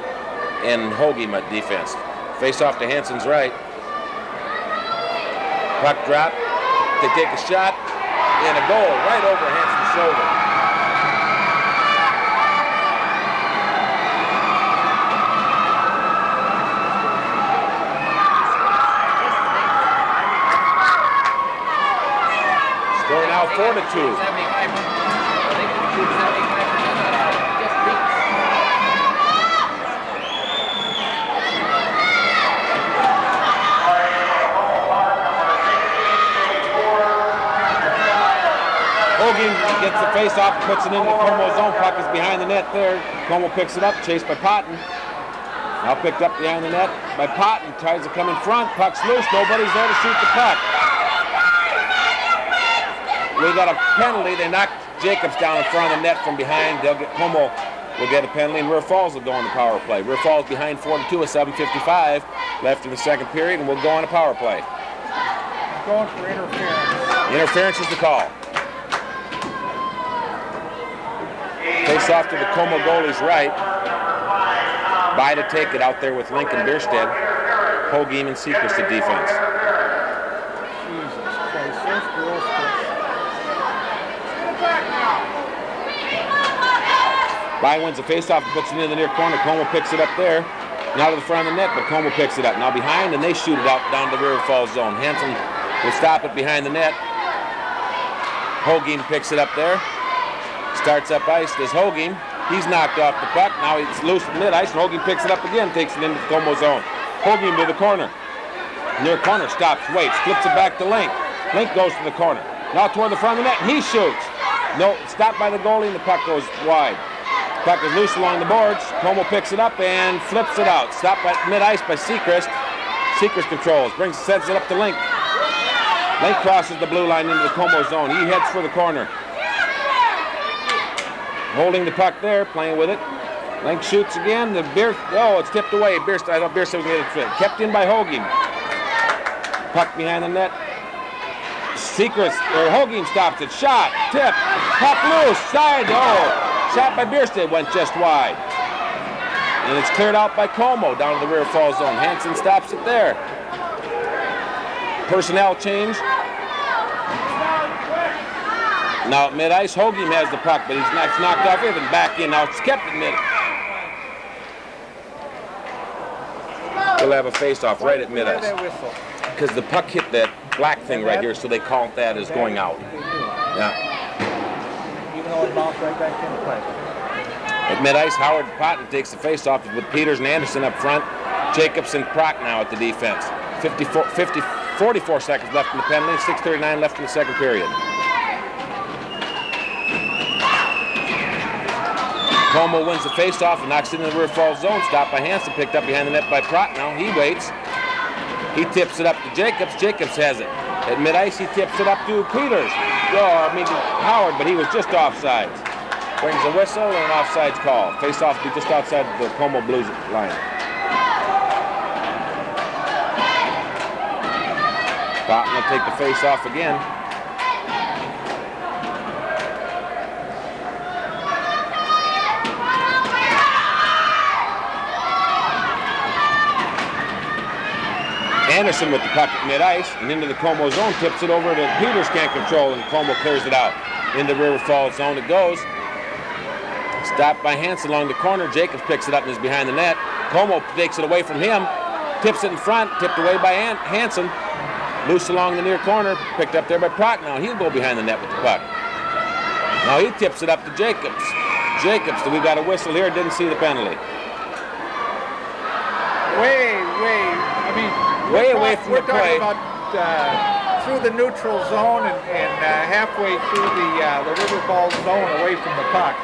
and Hoagie at defense. Face off to Hansen's right. Puck drop. They take a shot. And a goal right over Hansen's shoulder. Score now 4-2. Hogan gets the face off, puts it into the Como zone. Puck is behind the net there. Como picks it up, chased by Potton. Now picked up behind the net by Potton. Tries to come in front. Puck's loose. Nobody's there to shoot the puck. We got a penalty. They knocked Jacobs down in front of the net from behind. They'll get Como will get a penalty, and River Falls will go on the power play. River Falls behind 4-2 with 7:55 left in the second period, and we'll go on a power play. Going for interference. Interference is the call. Face off to the Como goalie's right. By to take it out there with Lincoln Bierstead. Hoagiem and Seacrest to defense. Jesus Christ, those girls. By wins the face-off and puts it into the near corner. Como picks it up there. Now to the front of the net, but Como picks it up. Now behind, and they shoot it out down the River Falls zone. Hansen will stop it behind the net. Hoagiem picks it up there. Starts up ice. There's Hoagiem. He's knocked off the puck. Now it's loose at mid-ice, and Hoagiem picks it up again, takes it into the Como zone. Hoagiem to the corner. Near corner, stops, waits, flips it back to Link. Link goes to the corner. Now toward the front of the net, and he shoots. No, stopped by the goalie, and the puck goes wide. Puck is loose along the boards. Como picks it up and flips it out. Stopped by mid-ice by Seacrest. Seacrest controls, sends it up to Link. Link crosses the blue line into the Como zone. He heads for the corner. Holding the puck there, playing with it. Link shoots again. It's tipped away. I thought Bierstead was going to get it. Kept in by Hoagiem. Puck behind the net. Hoagiem stops it. Shot. Tip. Puck loose. Side. Shot by Bierstead went just wide. And it's cleared out by Como down to the River Falls zone. Hansen stops it there. Personnel change. Now at mid-ice, Hoagie has the puck, but it's knocked off here, then back in. Now it's kept at mid. We'll have a face-off right at mid-ice. Because the puck hit that black thing right here, so they call that as going out. Yeah. Even though it bounced right back into play. At mid-ice, Howard Potton takes the face-off with Peters and Anderson up front. Jacobs and Prock now at the defense. 44 seconds left in the penalty, 6:39 left in the second period. Como wins the face-off and knocks it into the River Falls zone. Stopped by Hansen, picked up behind the net by Prock now. He waits. He tips it up to Jacobs. Jacobs has it. At mid-ice, he tips it up to Peters. Howard, but he was just offsides. Brings a whistle and an offsides call. Face-off be just outside the Como Blues line. Potton will take the face-off again. Anderson with the puck at mid-ice and into the Como zone, tips it over to Peters, can't control, and Como clears it out. Into River Falls zone it goes. Stopped by Hansen along the corner. Jacobs picks it up and is behind the net. Como takes it away from him, tips it in front, tipped away by Hansen. Loose along the near corner, picked up there by Prock now. He'll go behind the net with the puck. Now he tips it up to Jacobs. Jacobs, we got a whistle here, didn't see the penalty. Way away from the play. We're talking about through the neutral zone and halfway through the River Falls zone away from the puck.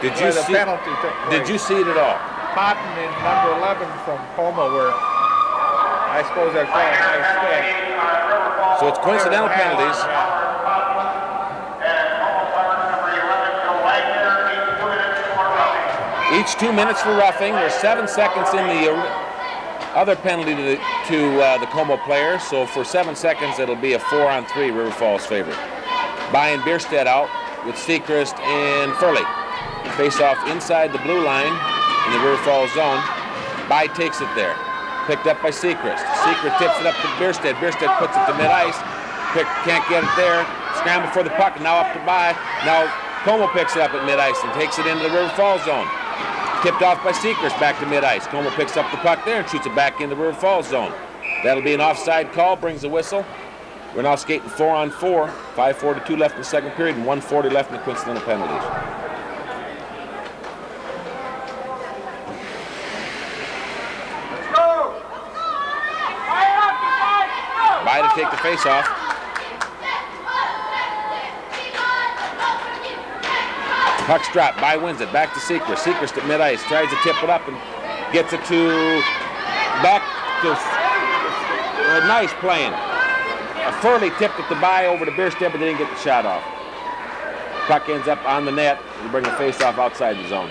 Did you see? Penalty took place. Did you see it at all? Potton and number 11 from Como were, I suppose they're calling a stick. So it's coincidental penalties. Each 2 minutes for roughing. There's 7 seconds in the other penalty to the Como player. So for 7 seconds, it'll be a 4-on-3 River Falls favorite. By and Bierstedt out with Seacrest and Furley. Face off inside the blue line in the River Falls zone. By takes it there. Picked up by Seacrest. Seacrest tips it up to Bierstedt. Bierstedt puts it to mid-ice. Can't get it there. Scramble for the puck. Now up to By. Now Como picks it up at mid-ice and takes it into the River Falls zone. Tipped off by Seacrest back to mid-ice. Como picks up the puck there and shoots it back into the River Falls zone. That'll be an offside call. Brings a whistle. We're now skating 4-on-4. 5:42 left in the second period and 1:40 left in the coincidental penalties. By to take the face-off. Puck's dropped. By wins it. Back to Seacrest. Seacrest at mid-ice. Tries to tip it up and gets it back to nice playing. Furley tipped it to By over to Bierstedt, but they didn't get the shot off. Puck ends up on the net. We bring the face-off outside the zone.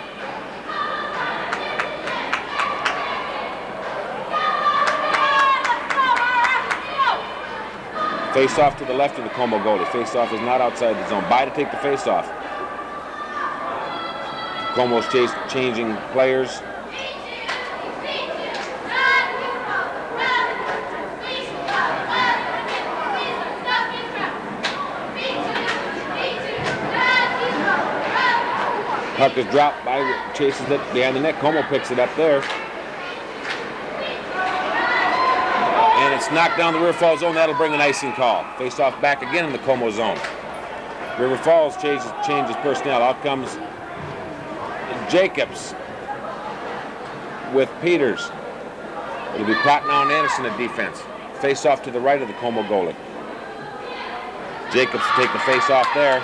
Face-off to the left of the Como goalie. Face-off is not outside the zone. By to take the face-off. Como's changing players. Puck is dropped. By chases it behind the net. Como picks it up there. And it's knocked down the River Falls zone. That'll bring an icing call. Face off back again in the Como zone. River Falls changes personnel. Out comes Jacobs with Peters. It'll be Prock now and Anderson at defense. Face off to the right of the Como goalie. Jacobs will take the face off there.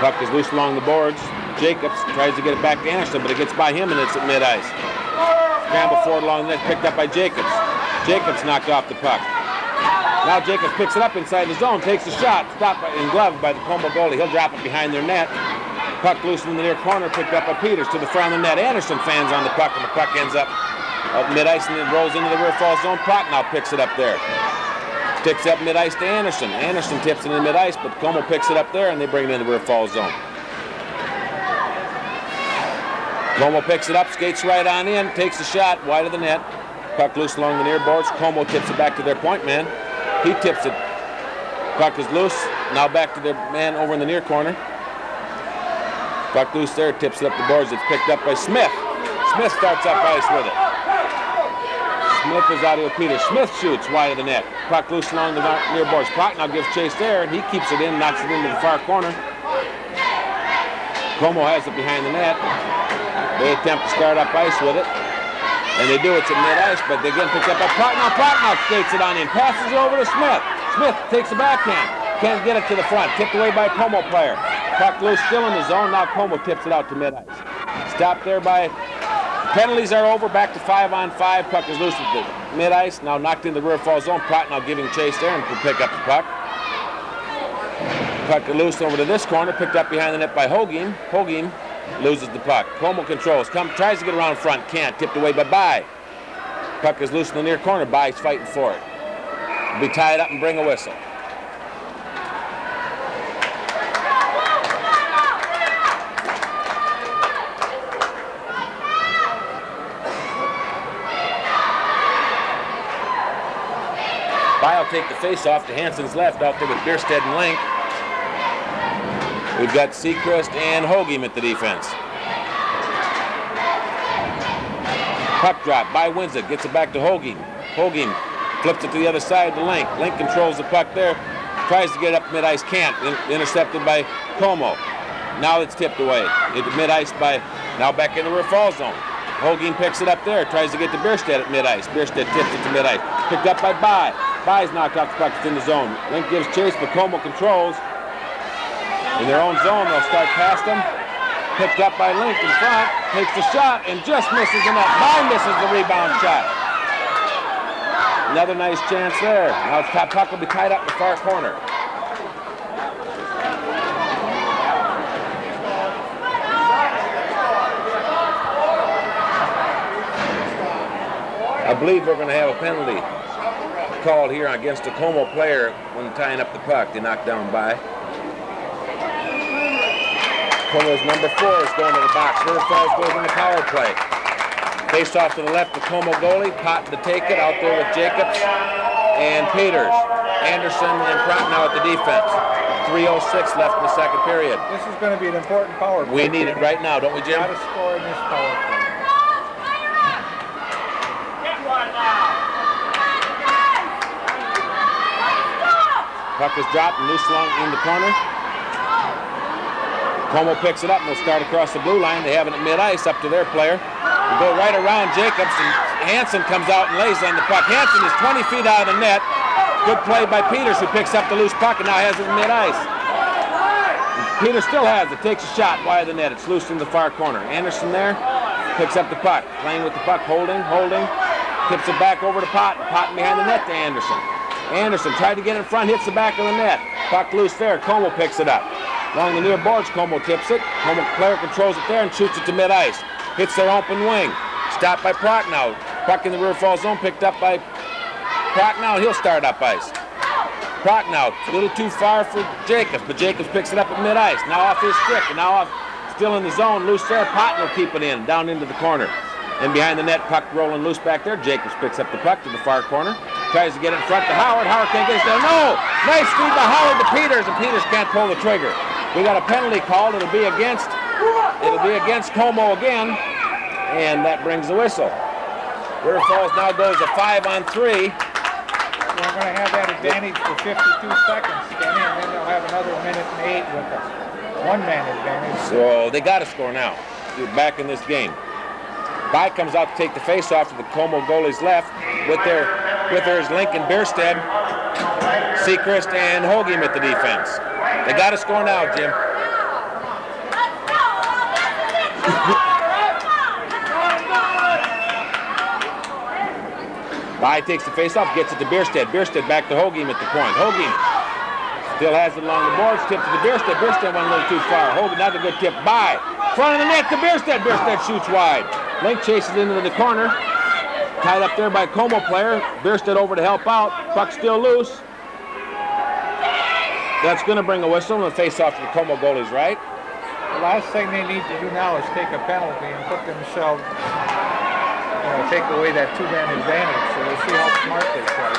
Puck is loose along the boards. Jacobs tries to get it back to Anderson, but it gets by him and it's at mid-ice. Scramble forward along the net, picked up by Jacobs. Jacobs knocked off the puck. Now Jacobs picks it up inside the zone, takes a shot, stopped and gloved by the Como goalie. He'll drop it behind their net. Puck loose in the near corner, picked up by Peters to the front of the net. Anderson fans on the puck, and the puck ends up mid-ice and it rolls into the River Falls zone. Prock now picks it up there. Sticks up mid-ice to Anderson. Anderson tips it in mid-ice, but Como picks it up there and they bring it into the River Falls zone. Como picks it up, skates right on in, takes a shot wide of the net. Puck loose along the near boards. Como tips it back to their point man. He tips it. Puck is loose. Now back to their man over in the near corner. Puck loose there, tips it up the boards. It's picked up by Smith. Smith starts up ice with it. Smith is out here with Peters. Smith shoots wide of the net. Puck loose along the near boards. Prochnow gives chase there, and he keeps it in, knocks it into the far corner. Como has it behind the net. They attempt to start up ice with it. And they do it to mid-ice, but they again picked up by Prochnow. Prochnow skates it on in, passes it over to Smith. Smith takes a backhand. Can't get it to the front. Tipped away by a Como player. Puck loose, still in the zone. Now Como tips it out to mid-ice. Stopped there by... Penalties are over. Back to 5-on-5. Puck is loose at the mid-ice. Now knocked in the rear fall zone. Prochnow giving chase there and can pick up the puck. Puck loose over to this corner. Picked up behind the net by Hogin. Hogin loses the puck. Como controls. Tries to get around front. Can't. Tipped away by Bai. Puck is loose in the near corner. Bai's fighting for it. Be tied up and bring a whistle. Bai will take the face-off to Hansen's left out there with Bierstead and Link. We've got Seacrest and Hogim at the defense. Puck drop. Bai wins it. Gets it back to Hogim. Hogim flips it to the other side to Link. Link controls the puck there. Tries to get it up mid-ice. Can't. Intercepted by Como. Now it's tipped away. Into mid-ice by... Now back in the rear fall zone. Hogin picks it up there. Tries to get to Bierstead at mid-ice. Bierstead tips it to mid-ice. Picked up by Bai. Bai's knocked off the puck. It's in the zone. Link gives chase, but Como controls. In their own zone, they'll start past them. Picked up by Link in front. Takes the shot and just misses the net. Bai misses the rebound shot. Another nice chance there. Now it's top puck will be tied up in the far corner. I believe we're going to have a penalty called here against a Como player when tying up the puck. They knocked down Bai. Como's number 4 is going to the box. Riverfalls goes in the power play. Face off to the left, the Como goalie. Potton to take it out there with Jacobs and Peters. Anderson and Prochnow at the defense. 3:06 left in the second period. This is going to be an important power play. We need it right now, don't we, Jim? Got to score in this power play. Puck is dropped and loose along in the corner. Como picks it up and will start across the blue line. They have it at mid-ice up to their player. They go right around Jacobs, and Hansen comes out and lays on the puck. Hansen is 20 feet out of the net. Good play by Peters, who picks up the loose puck and now has it at mid-ice. Peters still has it. Takes a shot wide of the net. It's loose in the far corner. Anderson there picks up the puck. Playing with the puck, holding. Tips it back over to Potton. Potton behind the net to Anderson. Anderson tried to get in front, hits the back of the net. Puck loose there. Como picks it up. Along the near boards, Como tips it. Como player controls it there and shoots it to mid-ice. Hits their open wing. Stopped by Prochnow. Puck in the rear fall zone, picked up by Prochnow. He'll start up ice. Prochnow, a little too far for Jacobs, but Jacobs picks it up at mid-ice. Now off his stick, and now off, still in the zone. Loose there. Potton will keep it in, down into the corner. And behind the net, puck rolling loose back there. Jacobs picks up the puck to the far corner. Tries to get in front to Howard. Howard can't get it there. No! Nice feed by Howard to Peters, and Peters can't pull the trigger. We got a penalty called. It'll be against Como again, and that brings the whistle. River Falls now goes to 5-on-3. We're going to have that advantage for 52 seconds, Denny, and then they'll have another minute and 8 with a one-man advantage. So they got to score now. Get back in this game. Bai comes out to take the face-off to the Como goalie's left. With her is Lincoln Bierstead, Seacrest, and Hogim at the defense. They got to score now, Jim. Bai takes the face-off, gets it to Bierstead. Bierstead back to Hogim at the point. Hogim still has it along the boards, tips it to Bierstead. Bierstead went a little too far. Hogim, not a good tip. Bai, front of the net to Bierstead. Bierstead shoots wide. Link chases into the corner. Tied up there by Como player. Bierstead over to help out. Puck still loose. That's going to bring a whistle and a face-off to the Como goalies, right? The last thing they need to do now is take a penalty and put themselves in take away that two-man advantage. So we'll see how smart they play.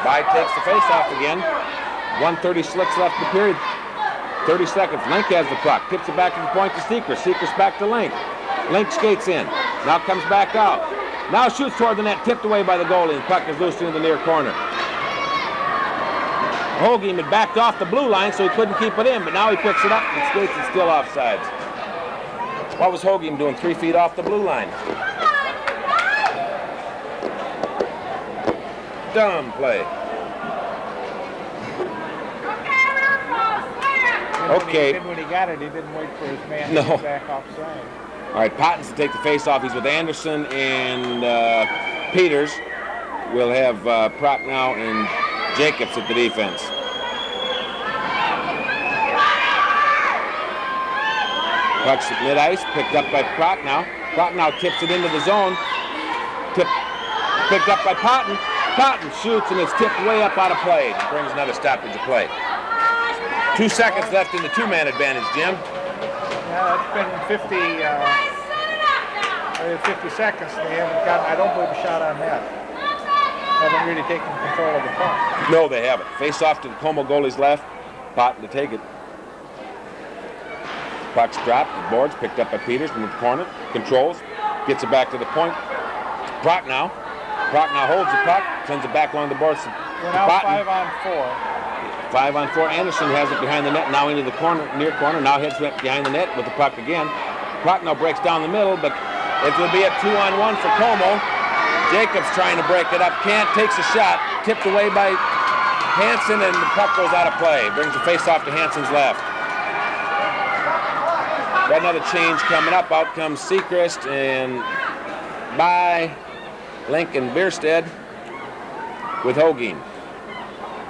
By takes the face-off again. 1:36 left in the period. 30 seconds. Link has the puck. Tips it back to the point to Seacrest. Seacrest back to Link. Link skates in. Now comes back out. Now shoots toward the net. Tipped away by the goalie. The puck is loose into the near corner. Hoagiem had backed off the blue line, so he couldn't keep it in, but now he picks it up and skates it still offsides. What was Hoagiem doing 3 feet off the blue line? Dumb play. Okay. When he got it, he didn't wait for his man to No. get back offside. All right, Pottins to take the face-off. He's with Anderson and Peters. We'll have Prochnow and Jacobs at the defense. Puck's at mid-ice, picked up by Prochnow. Prochnow tips it into the zone. Picked up by Pottin. Pottin shoots and it's tipped way up out of play. Brings another stoppage of play. 2 seconds left in the two-man advantage, Jim. Yeah, it's been 50 seconds. They haven't gotten, I don't believe, a shot on that. Haven't really taken control of the puck. No, they haven't. Face off to the Como goalie's left. Pottin to take it. Puck's dropped. The boards picked up by Peters from the corner. Controls. Gets it back to the point. Prochnow. Prochnow holds the puck. Sends it back along the boards. We're now Pottin. 5-on-4. 5-on-4. Anderson has it behind the net. Now into the corner, near corner. Now heads behind the net with the puck again. Prochnow breaks down the middle, but it will be a 2-on-1 for Como. Jacobs trying to break it up. Can't. Takes a shot. Tipped away by Hansen, and the puck goes out of play. Brings the face-off to Hansen's left. Got another change coming up. Out comes Seacrest and by Lincoln Bierstead with Hoagiem.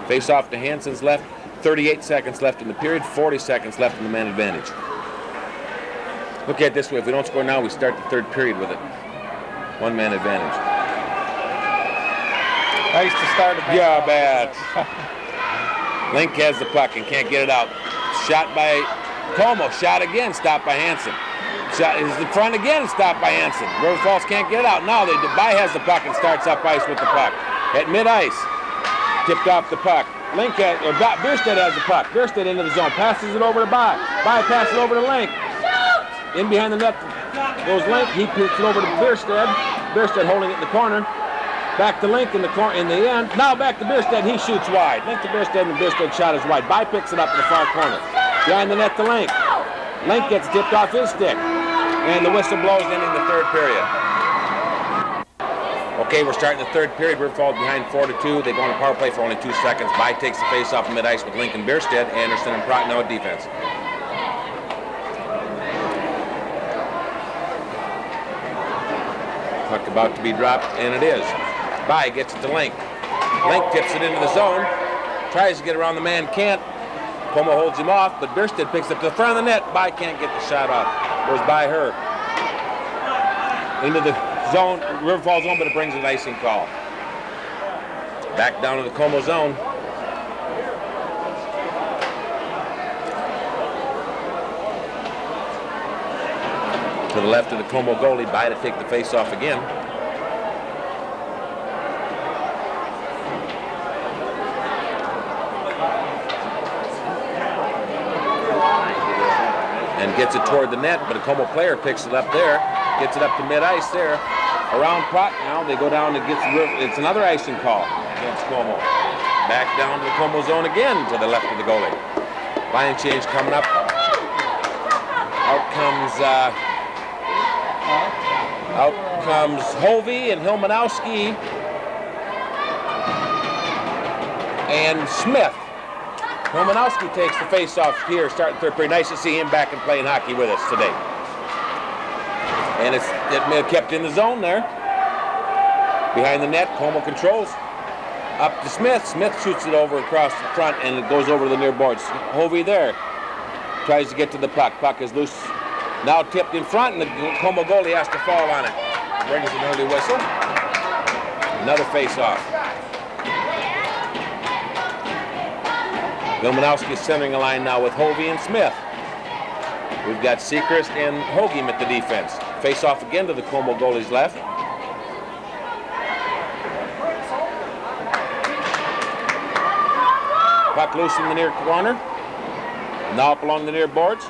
Face off to Hansen's left. 38 seconds left in the period. 40 seconds left in the man advantage. Look at it this way. If we don't score now, we start the third period with it. One man advantage. Nice to start it. Yeah, bad. Link has the puck and can't get it out. Shot by Como. Shot again. Stopped by Hansen. Shot is in front again. Stopped by Hansen. River Falls can't get it out. Now By has the puck and starts up ice with the puck. At mid-ice. Tipped off the puck. Bierstead has the puck. Bierstead into the zone. Passes it over to By. By passes it over to Link. In behind the net goes Link. He picks it over to Bierstead. Bierstead holding it in the corner. Back to Link in the end. Now back to Bierstead. He shoots wide. Link to Bierstead, and Bierstead shot is wide. By picks it up in the far corner. Behind the net to Link. Link gets tipped off his stick. And the whistle blows, ending the third period. Okay, we're starting the third period. River Falls behind 4-2. They go on a power play for only 2 seconds. By takes the face off mid-ice with Lincoln Bierstead. Anderson and Prochnow at defense. Puck about to be dropped, and it is. By gets it to Link. Link tips it into the zone. Tries to get around the man, can't. Como holds him off, but Bierstead picks it to the front of the net. By can't get the shot off. Goes by her. Into the zone, River Falls zone, but it brings an icing call. Back down to the Como zone. To the left of the Como goalie, By to take the face off again. And gets it toward the net, but a Como player picks it up there. Gets it up to mid-ice there. Around Prochnow, they go down and it's another icing call against Como. Back down to the Como zone again to the left of the goalie. Line change coming up. Out comes Hovey and Hilmanowski and Smith. Hilmanowski takes the face-off here, starting third period. Nice to see him back and playing hockey with us today. And it kept in the zone there. Behind the net, Como controls. Up to Smith. Smith shoots it over across the front, and it goes over to the near boards. Hovey there. Tries to get to the puck. Puck is loose. Now tipped in front, and the Como goalie has to fall on it. Brings an early whistle. Another face-off. Hilmanowski centering a line now with Hovey and Smith. We've got Seacrest and Hoagiem at the defense. Face off again to the Como goalie's left. Puck loose in the near corner. Now up along the near boards.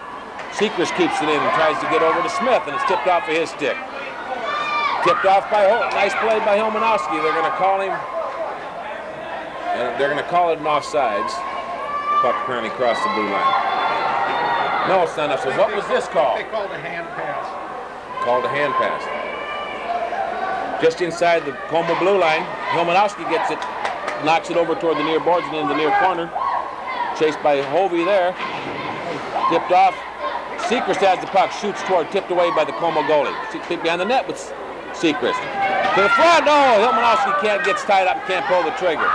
Seacrest keeps it in and tries to get over to Smith, and it's tipped off of his stick. Tipped off by Holt. Nice play by Helmanowski. They're going to call him. They're going to call it an offsides. Puck apparently crossed the blue line. No, it's not enough. So what was this call? They called a hand pass. Called a hand pass. Just inside the Como blue line, Helmanowski gets it, knocks it over toward the near boards and in the near corner. Chased by Hovey there. Tipped off. Seacrest has the puck, shoots toward, tipped away by the Como goalie. Behind the net with Seacrest. To the front, no, Helmanowski gets tied up and can't pull the trigger.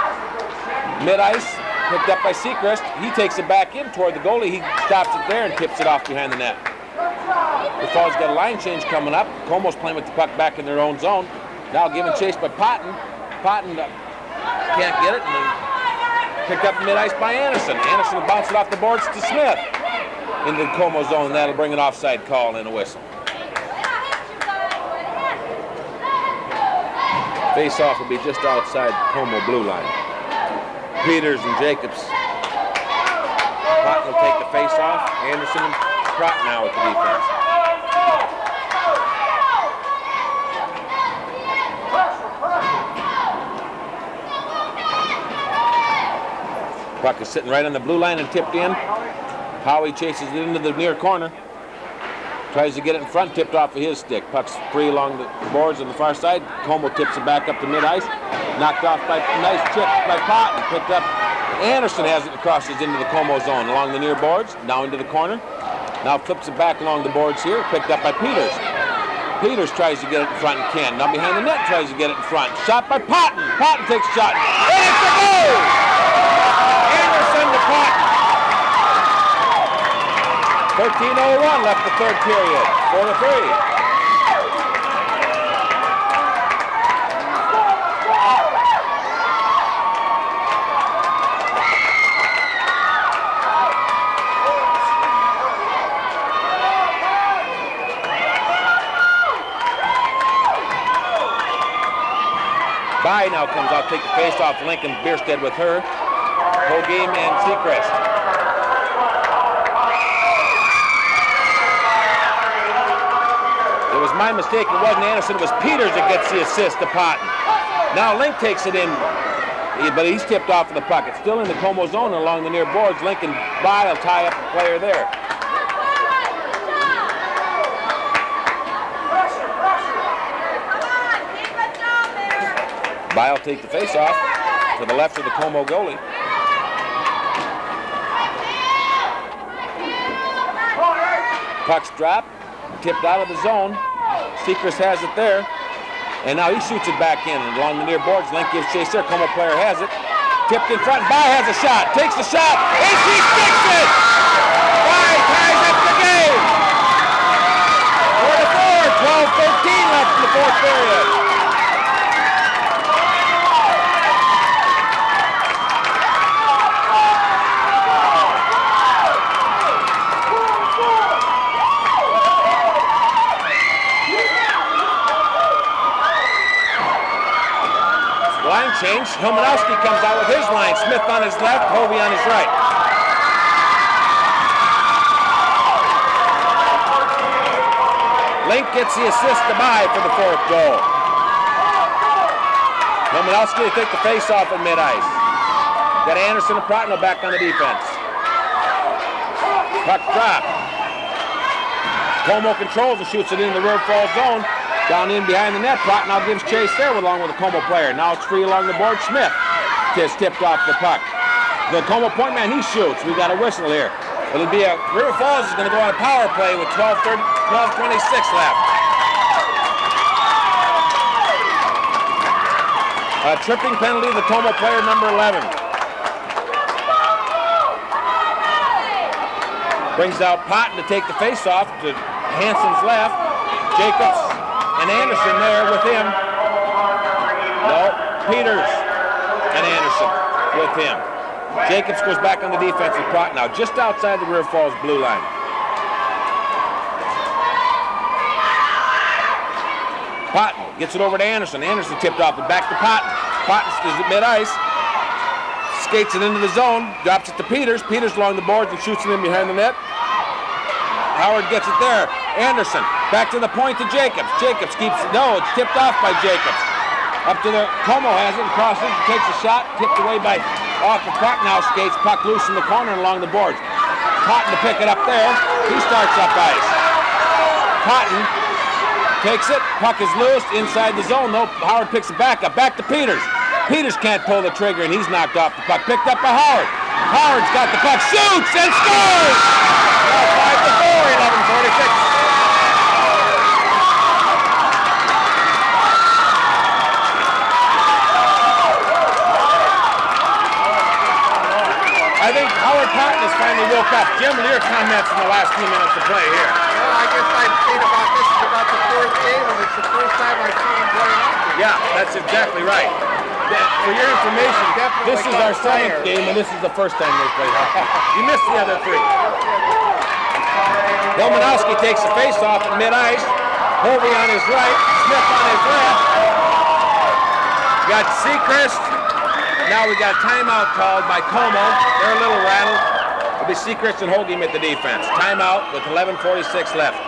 Mid-ice, picked up by Seacrest. He takes it back in toward the goalie. He stops it there and tips it off behind the net. The Falls got a line change coming up. Como's playing with the puck back in their own zone. Now given chase by Potton. Potton can't get it, and then picked up mid-ice by Anderson. Anderson bounced it off the boards to Smith into the Como zone. That'll bring an offside call and a whistle. Face-off will be just outside Como blue line. Peters and Jacobs. Potton will take the face-off. Anderson and Pratt now with the defense. Puck is sitting right on the blue line and tipped in. Howie chases it into the near corner. Tries to get it in front, tipped off of his stick. Puck's free along the boards on the far side. Como tips it back up to mid-ice. Knocked off by nice chip by Potton. Picked up. Anderson has it and crosses into the Como zone along the near boards. Now into the corner. Now flips it back along the boards here. Picked up by Peters. Peters tries to get it in front and can't. Now behind the net tries to get it in front. Shot by Potton. Potton takes a shot. And it's a goal! Anderson to Potton. 13:01 left the third period. 4-3. By now comes out, take the face off Lincoln Bierstead with her. Hogame and Seacrest. It was my mistake. It wasn't Anderson. It was Peters that gets the assist to Potton. Now Link takes it in, but he's tipped off of the puck. It's still in the Como zone along the near boards. Lincoln By will tie up the player there. By will take the face off to the left of the Como goalie. Puck's dropped, tipped out of the zone. Seacrest has it there, and now he shoots it back in. And along the near boards, Link gives chase there. Como player has it. Tipped in front, By has a shot. Takes the shot, and she sticks it! By ties up the game! 4-4, 12-13 left in the fourth period. Line change. Helmanowski comes out with his line. Smith on his left, Hovey on his right. Link gets the assist to By for the fourth goal. Helmanowski to take the face off at mid-ice. Got Anderson and Protno back on the defense. Puck drop. Como controls and shoots it in the rear fall zone. Down in behind the net, Pratt now gives chase there along with the Como player. Now it's free along the board. Smith is tipped off the puck. The Como point man, he shoots. We got a whistle here. It'll be a River Falls is going to go on a power play with 12:26 left. A tripping penalty, the Como player, number 11. Brings out Potton to take the face off to Hansen's left. Jacobs and Anderson there with him. No, Peters and Anderson with him. Jacobs goes back on the defensive plot now, just outside the River Falls blue line. Potton gets it over to Anderson. Anderson tipped off and back to Potton. Potton is at mid-ice. skates it into the zone, drops it to Peters. Peters along the boards and shoots it in behind the net. Howard gets it there. Anderson back to the point to Jacobs. Jacobs keeps it. No, it's tipped off by Jacobs. Up to the Como has it and crosses and takes a shot. Tipped away by off the puck. Now skates puck loose in the corner and along the boards. Cotton to pick it up there. He starts up ice. Cotton takes it. Puck is loose inside the zone. No, Howard picks it back up. Back to Peters. Peters can't pull the trigger and he's knocked off the puck. Picked up by Howard. Howard's got the puck. Shoots and scores! Now 5-4, 11:46. I think Howard Cotton has finally woke up. Jim, your comments in the last few minutes of play here. Well, I guess I've seen about this is about the fourth game, and it's the first time I've seen him play hockey. Yeah, that's exactly right. For your information, this is our seventh game, and this is the first time they played hockey. You missed the other three. Hilmanowski takes the face-off at mid-ice. Hovey on his right, Smith on his left. Got Seacrest. Now we got timeout called by Como. They're a little rattled. It'll be Seacrest and Hoagiem at the defense. Timeout with 11:46 left.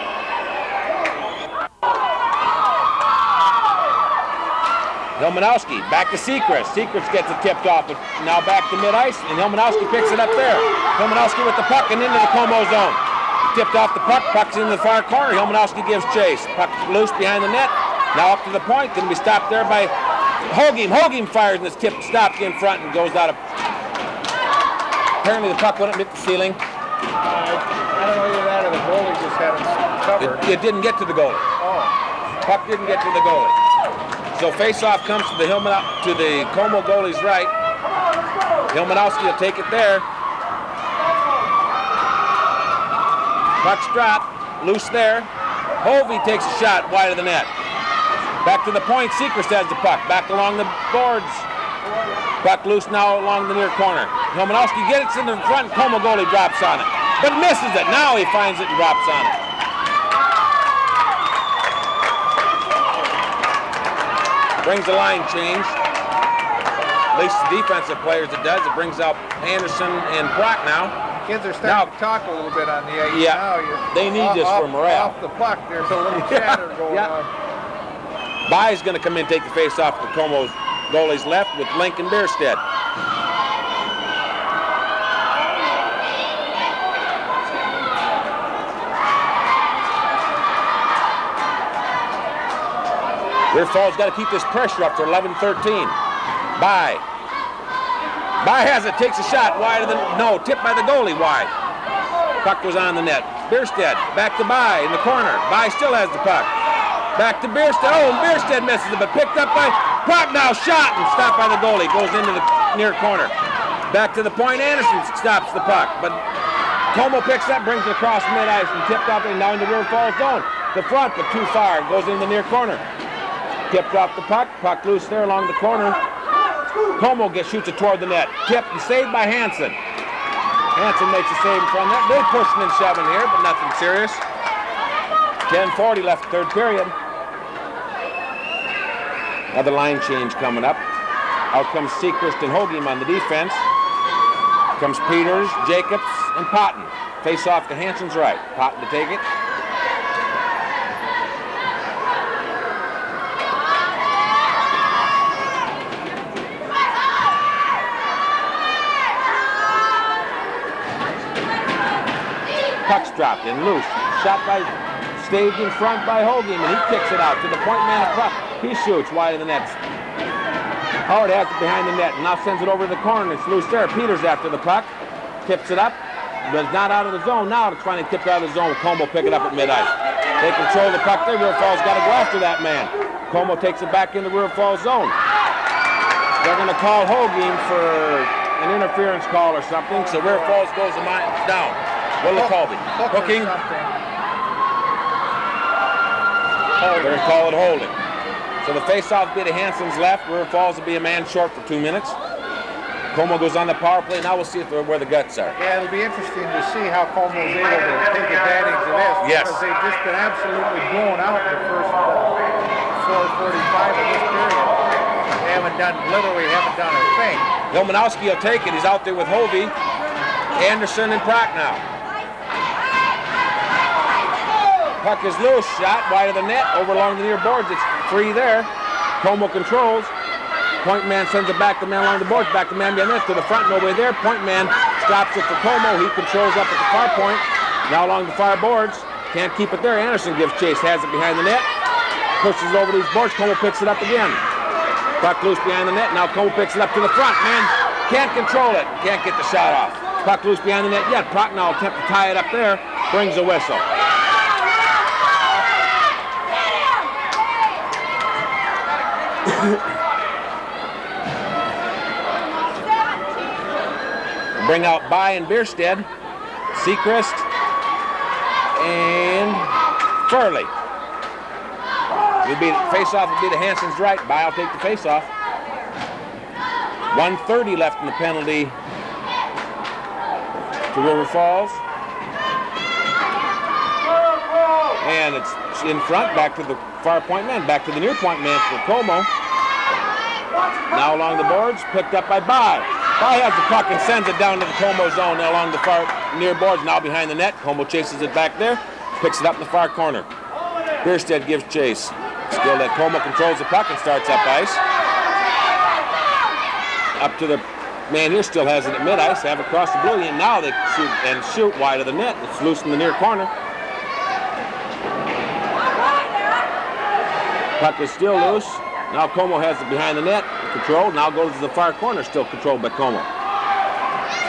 Hilmanowski back to Seacrest. Seacrest gets it tipped off, but now back to mid-ice, and Hilmanowski picks it up there. Hilmanowski with the puck and into the Como zone. Tipped off the puck, puck's in the far corner. Hilmanowski gives chase. Puck loose behind the net. Now up to the point, going to be stopped there by Hoagiem. Hoagiem fires and it's tipped, stopped in front and goes out of. Apparently the puck wouldn't hit the ceiling. I don't know either that or the goalie just had him covered. It didn't get to the goalie. Oh. Puck didn't get to the goalie. So face-off comes to the Como goalie's right. Hilmanowski will take it there. Puck's dropped, loose there. Hovey takes a shot wide of the net. Back to the point, Seacrest has the puck. Back along the boards. Puck loose now along the near corner. Hilmanowski gets it in the front, Como goalie drops on it. But misses it. Now he finds it and drops on it. Brings a line change. At least the defensive players it does. It brings out Anderson and Brock now. Kids are starting to talk a little bit on the ice now. They need this for morale. Off the puck, there's a little chatter going on. Bye's going to come in and take the face off the Como goalie's left with Lincoln Bierstead. Rear Falls got to keep this pressure up for 11-13. Bye has it, takes a shot wide of the, no, tipped by the goalie wide. Puck was on the net. Bierstead back to Bye in the corner. Bye still has the puck. Back to Bierstead. Oh, and Bierstead misses it, but picked up by Puck now, shot and stopped by the goalie. Goes into the near corner. Back to the point. Anderson stops the puck, but Como picks up, brings it across mid-ice and tipped up and now in the Rear Falls zone. The front, but too far. Goes in the near corner. Tipped off the puck. Puck loose there along the corner. Como shoots it toward the net. Tipped and saved by Hansen. Hansen makes a save from that. They're pushing and shoving here, but nothing serious. 10:40 left, third period. Another line change coming up. Out comes Seacrest and Hoagiem on the defense. Comes Peters, Jacobs, and Potton. Face off to Hansen's right. Potton to take it. Puck's dropped in loose. Shot by, staged in front by Hoagiem, and he kicks it out to the point man across. He shoots wide of the net. Howard has it behind the net and now sends it over to the corner. It's loose there. Peters after the puck. Tips it up, but it's not out of the zone. Now it's finally tipped out of the zone. Como pick it up at mid-ice. They control the puck there. Rear Falls got to go after that man. Como takes it back in the Rear Falls zone. They're going to call Hoagiem for an interference call or something, so Rear Falls goes down. What'll it call be? Hooking? They're going to call it holding. So the face-off will be to Hansen's left. Rear Falls will be a man short for 2 minutes. Como goes on the power play. Now we'll see where the guts are. Yeah, it'll be interesting to see how Como is able to take advantage of this. Yes. Because they've just been absolutely blown out in the first 4:45 of this period. literally haven't done a thing. Hilmanowski will take it. He's out there with Hovey, Anderson, and Prochnow. Puck is loose. Shot wide of the net. Over along the near boards. It's free there. Como controls. Point man sends it back to man along the boards. Back to man behind the net. To the front. Nobody there. Point man stops it for Como. He controls up at the far point. Now along the far boards. Can't keep it there. Anderson gives chase. Has it behind the net. Pushes over these boards. Como picks it up again. Puck loose behind the net. Now Como picks it up to the front. Man can't control it. Can't get the shot off. Puck loose behind the net yet. Prochnow will attempt to tie it up there. Brings a whistle. Bring out By and Bierstead, Seacrest, and Furley. Face-off would be to Hansen's right. By will take the face-off. 1:30 left in the penalty to River Falls. And it's in front, back to the far point man, back to the near point man for Como. Now along the boards, picked up by By. By has the puck and sends it down to the Como zone along the far near boards, now behind the net. Como chases it back there, picks it up in the far corner. Bierstead gives chase. Still that Como controls the puck and starts up ice. Up to the man here, still has it at mid-ice, have it across the blue, and now they shoot wide of the net. It's loose in the near corner. Puck is still loose. Now Como has it behind the net, controlled. Now goes to the far corner, still controlled by Como.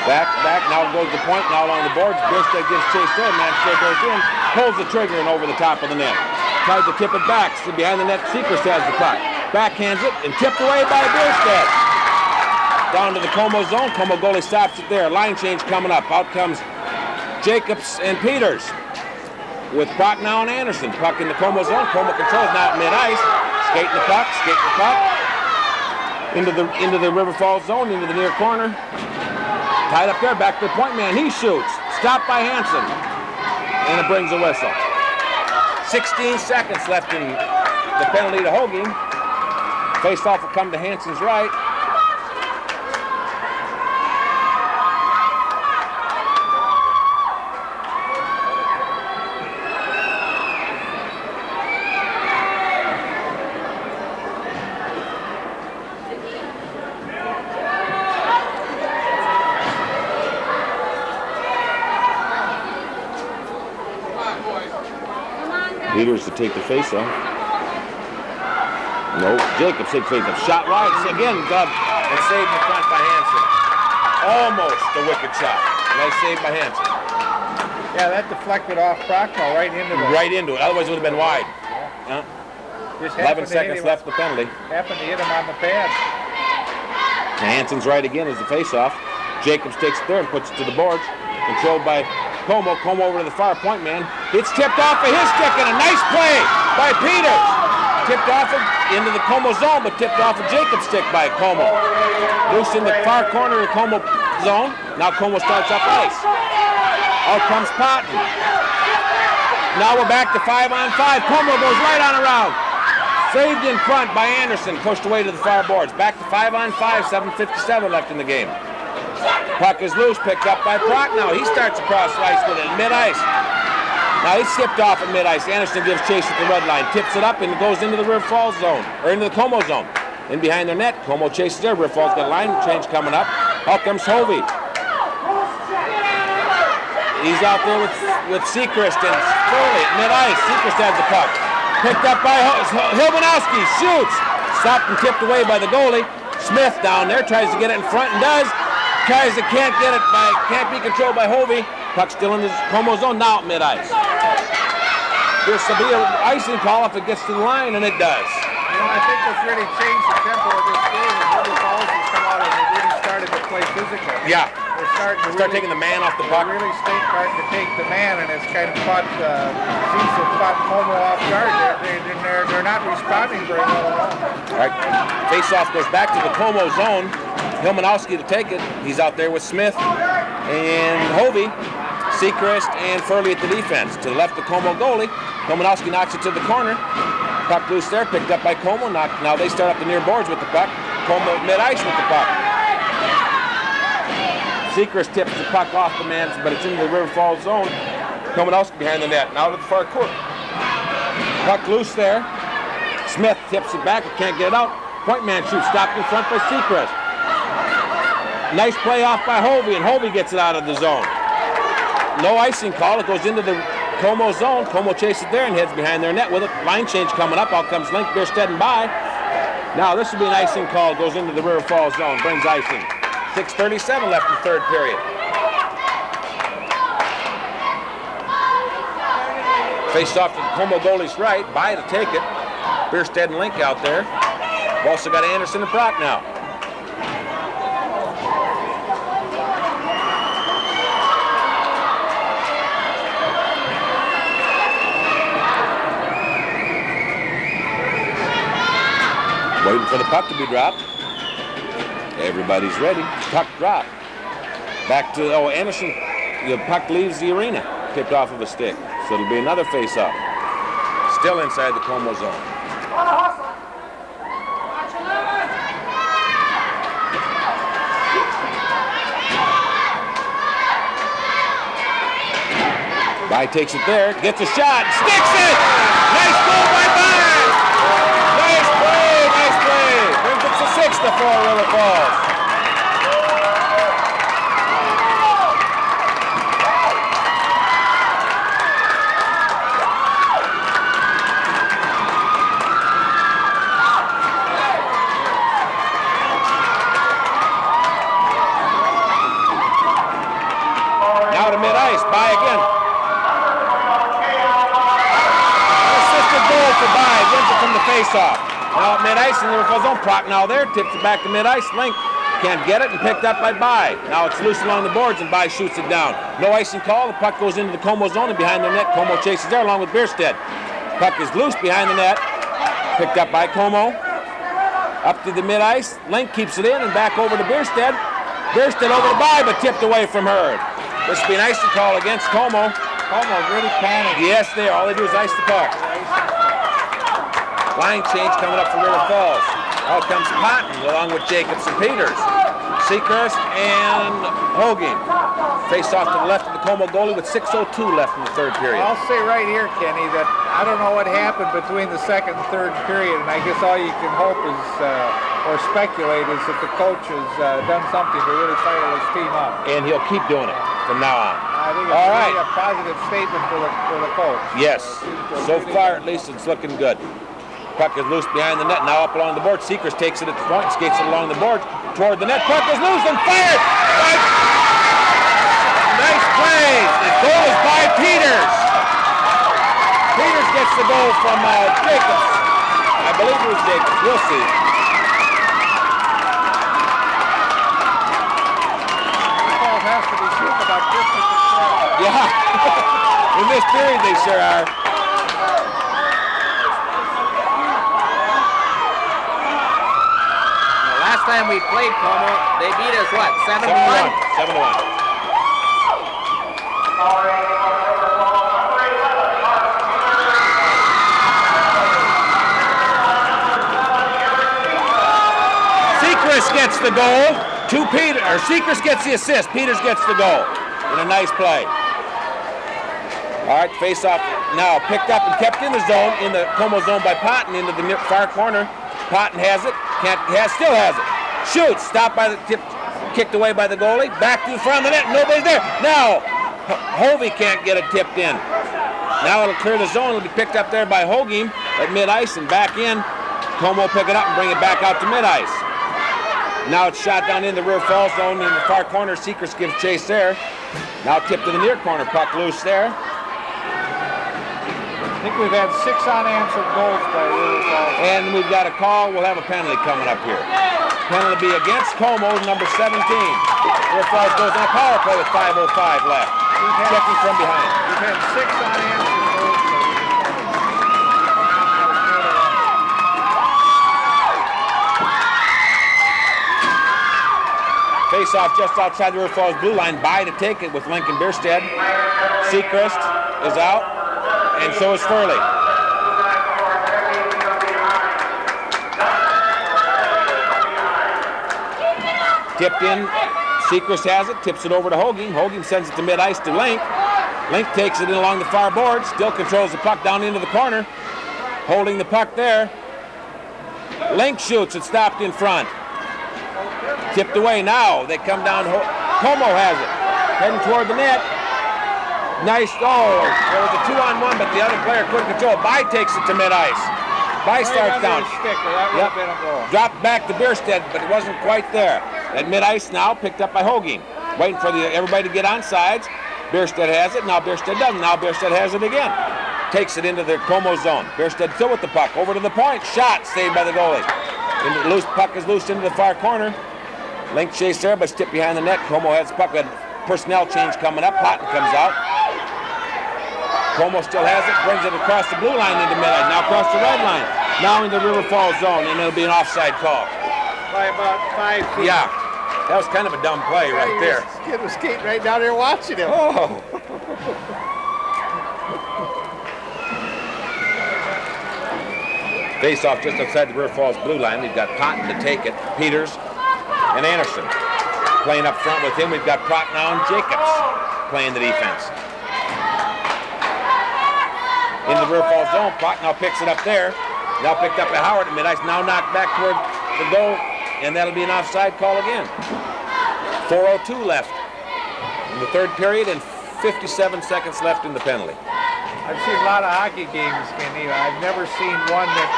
Back, now goes the point, now along the boards. Bierstead gives chase there, man still goes in, pulls the trigger and over the top of the net. Tries to tip it back, so behind the net, Seacrest has the puck. Backhands it and tipped away by Bierstead. Down to the Como zone, Como goalie stops it there. Line change coming up. Out comes Jacobs and Peters with Prochnow and Anderson. Puck in the Como zone, Como controls now at mid-ice. Skating the puck. Into the River Falls zone, into the near corner. Tied up there, back to the point man. He shoots. Stopped by Hansen. And it brings a whistle. 16 seconds left in the penalty to Hoagie. Face-off will come to Hansen's right. Peters to take the face-off. No, Jacobs takes face-off. Shot wide. Again, Doug, and saved in front by Hansen. Almost a wicked shot. Nice save by Hansen. Yeah, that deflected off Prochnow right into it. Right into it. Otherwise, it would have been wide. Yeah. 11 seconds left the penalty. Happened to hit him on the pad. Hansen's right again as the face-off. Jacobs takes it there and puts it to the boards. Controlled by Como over to the far point man. It's tipped off of his stick and a nice play by Peters. Tipped off into the Como zone, but tipped off of Jacob's stick by Como. Loose in the far corner of the Como zone. Now Como starts up ice. Out comes Patton. Now we're back to 5-on-5. Como goes right on around. Saved in front by Anderson, pushed away to the far boards. Back to 5-on-5, 7:57 left in the game. Puck is loose, picked up by Prochnow. He starts across ice with it at mid-ice. Now he's tipped off at mid-ice. Anderson gives chase at the red line, tips it up and goes into the River Falls zone, or into the Como zone. In behind their net, Como chases there. River Falls got a line change coming up. Out comes Hovey. He's out there with Seacrest and Furley at mid-ice. Seacrest has the puck. Picked up by Hilmanowski, shoots. Stopped and tipped away by the goalie. Smith down there tries to get it in front and does. Tries to can't be controlled by Hovey. Puck still in the Como zone, now at mid-ice. This will be an icing call if it gets to the line, and it does. You know, I think what's really changed the tempo of this game is River Falls has come out and they really started to play physical. Yeah. They're starting to taking the man off the puck. They're really starting to take the man, and it's kind of caught Como off guard. They're not responding very well at all. All right. Face-off goes back to the Como zone. Hilmanowski to take it. He's out there with Smith and Hovey, Seacrest, and Furley at the defense. To the left, the Como goalie. Hilmanowski knocks it to the corner. Puck loose there, picked up by Como. Now they start up the near boards with the puck. Como mid-ice with the puck. Seacrest tips the puck off the man, but it's into the River Falls zone. Komanowski behind the net. Now to the far court. Puck loose there. Smith tips it back. Can't get it out. Point man shoots. Stopped in front by Seacrest. Nice play off by Hovey, and Hovey gets it out of the zone. No icing call. It goes into the Como zone. Como chases there and heads behind their net with it. Line change coming up. Out comes Link Bierstedt and by. Now this will be an icing call. Goes into the River Falls zone. Brings icing. 6:37 left in the third period. Face off to the Como goalie's right. By to take it. Bierstedt and Link out there. We've also got Anderson and Brock now. Waiting for the puck to be dropped. Everybody's ready. Puck drop. Back to, Anderson. The puck leaves the arena. Picked off of a stick. So it'll be another face-off. Still inside the Como zone. By takes it there. Gets a shot. Sticks it! Nice goal by By! Nice play! Nice play! Brings it to 6-4 River Falls. Now to mid-ice. By again. Assisted goal for By. Wins it from the face-off. Now at mid-ice in the River Falls zone. Proc now there. Tips it back to mid-ice. Link can't get it and picked up by By. Now it's loose along the boards and By shoots it down. No icing call. The puck goes into the Como zone and behind the net. Como chases there along with Bierstedt. Puck is loose behind the net. Picked up by Como. Up to the mid-ice. Link keeps it in and back over to Bierstedt. Bierstedt over to By, but tipped away from Hurd. This will be an icing call against Como. Como really panicked. Yes, they are. All they do is ice the puck. Line change coming up from River Falls. Out comes Patton along with Jacobs and Peters. Seacrest and Hogan. Face off to the left of the Como goalie with 6:02 left in the third period. I'll say right here, Kenny, that I don't know what happened between the second and third period, and I guess all you can hope is, or speculate, is that the coach has done something to really fire his team up. And he'll keep doing it from now on. I think it's All really right. a positive statement for the coach. Yes. So far, at least, it's looking good. Puck is loose behind the net. Now up along the board. Seacrest takes it at the point, skates it along the board toward the net. Puck is loose and fired. Nice play. The goal is by Peters. Peters gets the goal from Jacobs. I believe it was Jacobs. We'll see. Ball has to be shooting about 50%. Yeah. In this period, they sure are. Last time we played Como, they beat us what? 7-1? 7-1. Seacrest gets the goal. Seacrest gets the assist. Peters gets the goal. In a nice play. All right, face off now. Picked up and kept in the zone, in the Como zone by Patton into the far corner. Patton has it. Still has it. Shoots. Stopped by the tip. Kicked away by the goalie. Back to the front of the net. Nobody's there. Now, Hovey can't get it tipped in. Now it'll clear the zone. It'll be picked up there by Hogem at mid-ice and back in. Como will pick it up and bring it back out to mid-ice. Now it's shot down in the River Falls zone in the far corner. Seacrest gives chase there. Now tipped to the near corner. Puck loose there. I think we've had 6 unanswered goals by River Falls. And we've got a call. We'll have a penalty coming up here. Penalty be against Como, number 17. River Falls goes on a power play with 5:05 left. Checking from behind. We've had 6 unanswered goals. Face off just outside the River Falls blue line. By to take it with Lincoln Bierstedt. Seacrest is out, and so is Furley. Tipped in. Sechrist has it, tips it over to Hoaging. Hoaging sends it to mid-ice to Link. Link takes it in along the far board, still controls the puck down into the corner. Holding the puck there. Link shoots, it stopped in front. Tipped away now. They come down. Como has it. Heading toward the net. Nice. Oh, there was a 2-on-1, but the other player couldn't control it. By takes it to mid-ice. By starts down. That would have been a goal. Dropped back to Bierstedt, but it wasn't quite there. At mid-ice now, picked up by Hoaging. Waiting for everybody to get on sides. Bierstedt has it. Now Bierstedt doesn't. Now Bierstedt has it again. Takes it into the Como zone. Bierstedt still with the puck. Over to the point. Shot. Saved by the goalie. And the loose puck is loose into the far corner. Link chase there, but tipped behind the net. Como has the puck. We had personnel change coming up. Patton comes out. Como still has it. Brings it across the blue line into mid-ice. Now across the red line. Now in the River Falls zone, and it'll be an offside call. By about 5 feet. Yeah. That was kind of a dumb play right there. This kid was skating right down there watching him. Oh. Face off just outside the River Falls blue line. We've got Patton to take it. Peters and Anderson playing up front with him. We've got Prochnow and Jacobs playing the defense. In the River Falls zone, Prochnow picks it up there. Now picked up by Howard at mid-ice. Now knocked back toward the goal, and that'll be an offside call again. 4:02 left in the third period and 57 seconds left in the penalty. I've seen a lot of hockey games, Kenny. I've never seen one that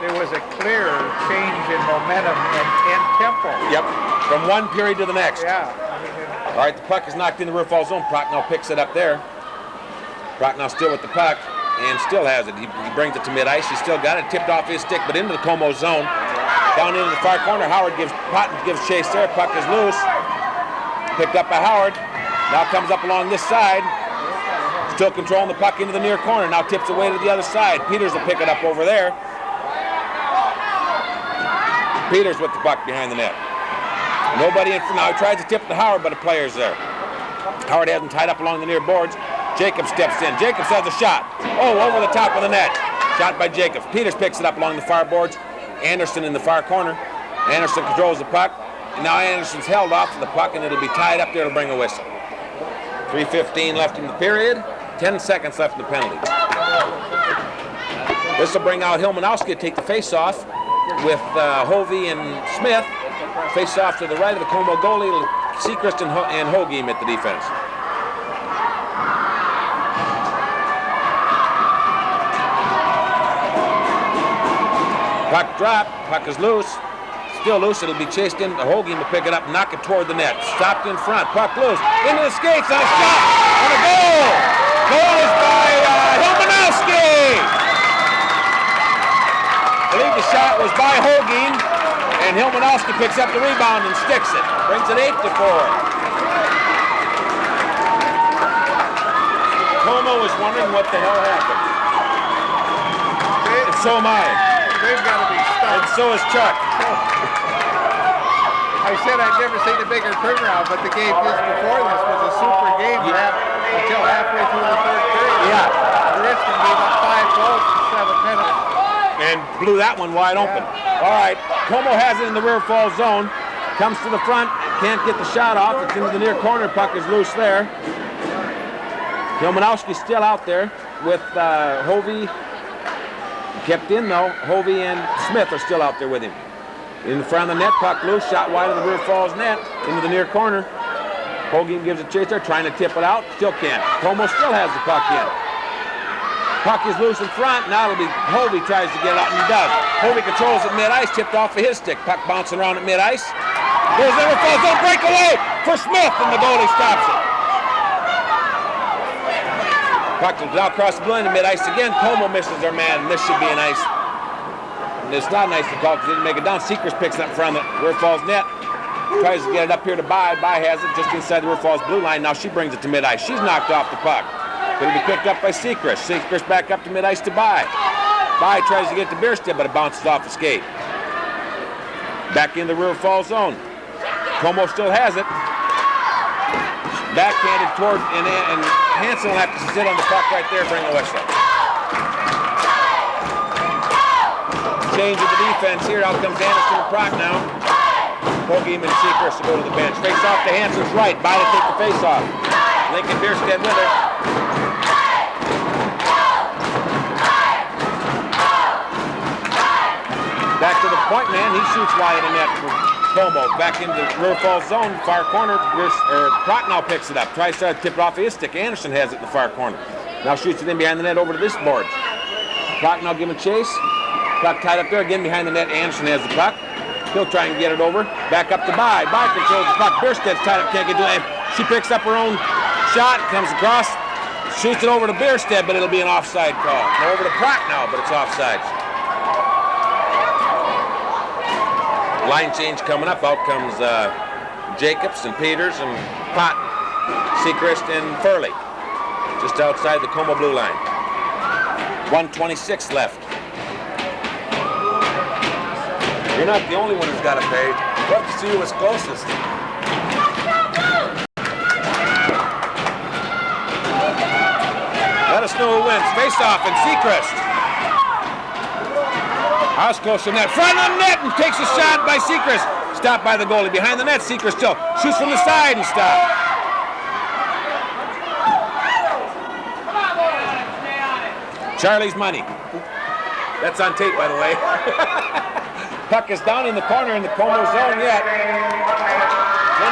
there was a clear change in momentum and tempo. Yep, from one period to the next. Yeah. All right, the puck is knocked in the River Falls zone. Prochnow picks it up there. Prochnow still with the puck and still has it. He brings it to mid-ice. He's still got it. Tipped off his stick, but into the Como zone. Down into the far corner. Patton gives chase there. Puck is loose. Picked up by Howard. Now comes up along this side. Still controlling the puck into the near corner. Now tips away to the other side. Peters will pick it up over there. Peters with the puck behind the net. Nobody in front. Now he tries to tip to Howard, but a player's there. Howard has him tied up along the near boards. Jacobs steps in. Jacobs has a shot. Oh, over the top of the net. Shot by Jacobs. Peters picks it up along the far boards. Anderson in the far corner. Anderson controls the puck. And now Anderson's held off to the puck, and it'll be tied up there to bring a whistle. 3:15 left in the period. 10 seconds left in the penalty. This will bring out Hilmanowski to take the face-off with Hovey and Smith. Face-off to the right of the Como goalie. Sechrist and Hoaging at the defense. Puck dropped. Puck is loose. Still loose. It'll be chased in. Hoaging will pick it up and knock it toward the net. Stopped in front. Puck loose. Into the skates on a shot. And a goal. Goal is by Hilmanowski. I believe the shot was by Hoaging. And Hilmanowski picks up the rebound and sticks it. Brings it 8-4. Como is wondering what the hell happened. And so am I. They've got to be stunned. And so is Chuck. I said I'd never seen a bigger turnaround, but the game just before this was a super game until halfway through the third period. Yeah. Richmond gave up 5 goals in 7 minutes. And blew that one wide open. All right, Como has it in the River Falls zone. Comes to the front, can't get the shot off. It's into the near corner. Puck is loose there. Hilmanowski's still out there with Hovey. Kept in though. Hovey and Smith are still out there with him. In front of the net, puck loose, shot wide of the River Falls net, into the near corner. Hoaging gives a chase there, trying to tip it out, still can't. Como still has the puck in. Puck is loose in front, now it'll be Hovey tries to get it out, and he does. Hovey controls it mid-ice, tipped off of his stick. Puck bouncing around at mid-ice. Goes River Falls, don't break away for Smith, and the goalie stops it. Puck will now cross the blue line to mid-ice again. Como misses their man, and this should be a nice. And it's not nice to call because he didn't make it down. Sechrist picks it up from the River Falls net. Tries to get it up here to By. By has it just inside the River Falls blue line. Now she brings it to mid-ice. She's knocked off the puck. It'll be picked up by Sechrist. Sechrist back up to mid-ice to By. By tries to get to Bierstedt, but it bounces off the skate. Back in the River Falls zone. Como still has it. Backhanded toward, and Hansen will have to sit on the puck right there, bring a whistle. Change of the defense here. Out comes Anderson and Prochnow. Hoagie and Seacrest to go to the bench. Face off to Hansen's right. By to take the face off. Lincoln Bierstead with her. Back to the point man. He shoots wide in net for Como. Back into the River Falls zone. Far corner. Prochnow picks it up. Tries to tip it off his stick. Anderson has it in the far corner. Now shoots it in behind the net over to this board. Prochnow giving chase. Puck tied up there again behind the net. Anderson has the puck. He'll try and get it over. Back up to By. By controls the puck. Biersted's tied up. Can't get to it. She picks up her own shot. Comes across. Shoots it over to Bierstead, but it'll be an offside call. Go over to Prochnow, but it's offside. Line change coming up. Out comes Jacobs and Peters and Cotton. Seacrest and Furley. Just outside the Como blue line. 1:26 left. You're not the only one who's got to pay. We'll have to see who was closest. Let us know who wins. Face off and Seacrest. House goes from net. Front of the net and takes a shot by Seacrest. Stopped by the goalie. Behind the net, Seacrest still shoots from the side and stopped. Charlie's money. That's on tape, by the way. Puck is down in the corner in the Como zone yet. 1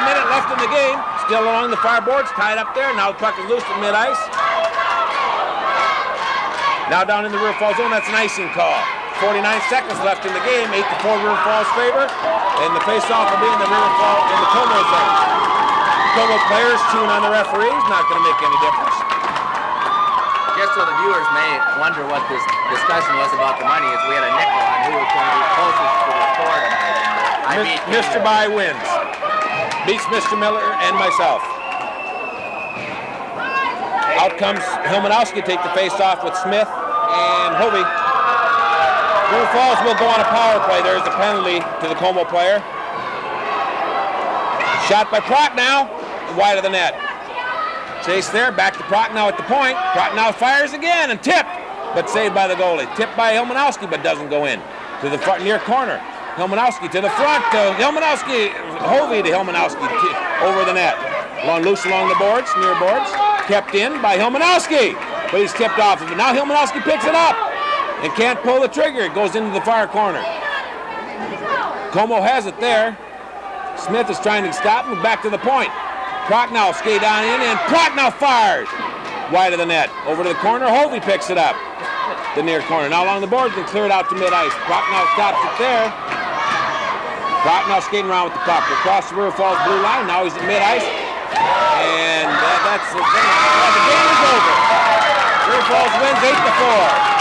minute left in the game. Still along the far boards, tied up there. Now the puck is loose at mid-ice. Now down in the River Falls zone, that's an icing call. 49 seconds left in the game, 8-4 River Falls favor. And the face-off will be in the River Falls, in the Como zone. Como players chewing on the referees, not going to make any difference. Just so the viewers may wonder what this discussion was about the money, is we had a nickel on who was going to be closest to the score tonight. I beat Mr. By wins. Beats Mr. Miller and myself. Out comes Hilmanowski to take the face-off with Smith and Hovey. River Falls will go on a power play. There's a penalty to the Como player. Shot by Prochnow, wide of the net. Chase there, back to Prochnow at the point. Prochnow fires again and tipped, but saved by the goalie. Tipped by Hilmanowski, but doesn't go in. To the front, near corner. Hilmanowski to the front. Hilmanowski, Hovey to Hilmanowski over the net. Loose along the boards, near boards. Kept in by Hilmanowski, but he's tipped off of it. Now Hilmanowski picks it up and can't pull the trigger. It goes into the far corner. Como has it there. Smith is trying to stop him. Back to the point. Prochnow skate down in, and Prochnow fires wide of the net. Over to the corner, Hovey picks it up. The near corner. Now along the boards and cleared out to mid-ice. Prochnow stops it there. Prochnow skating around with the puck. Across the River Falls blue line. Now he's at mid-ice. And that's the game is over. River Falls wins 8-4.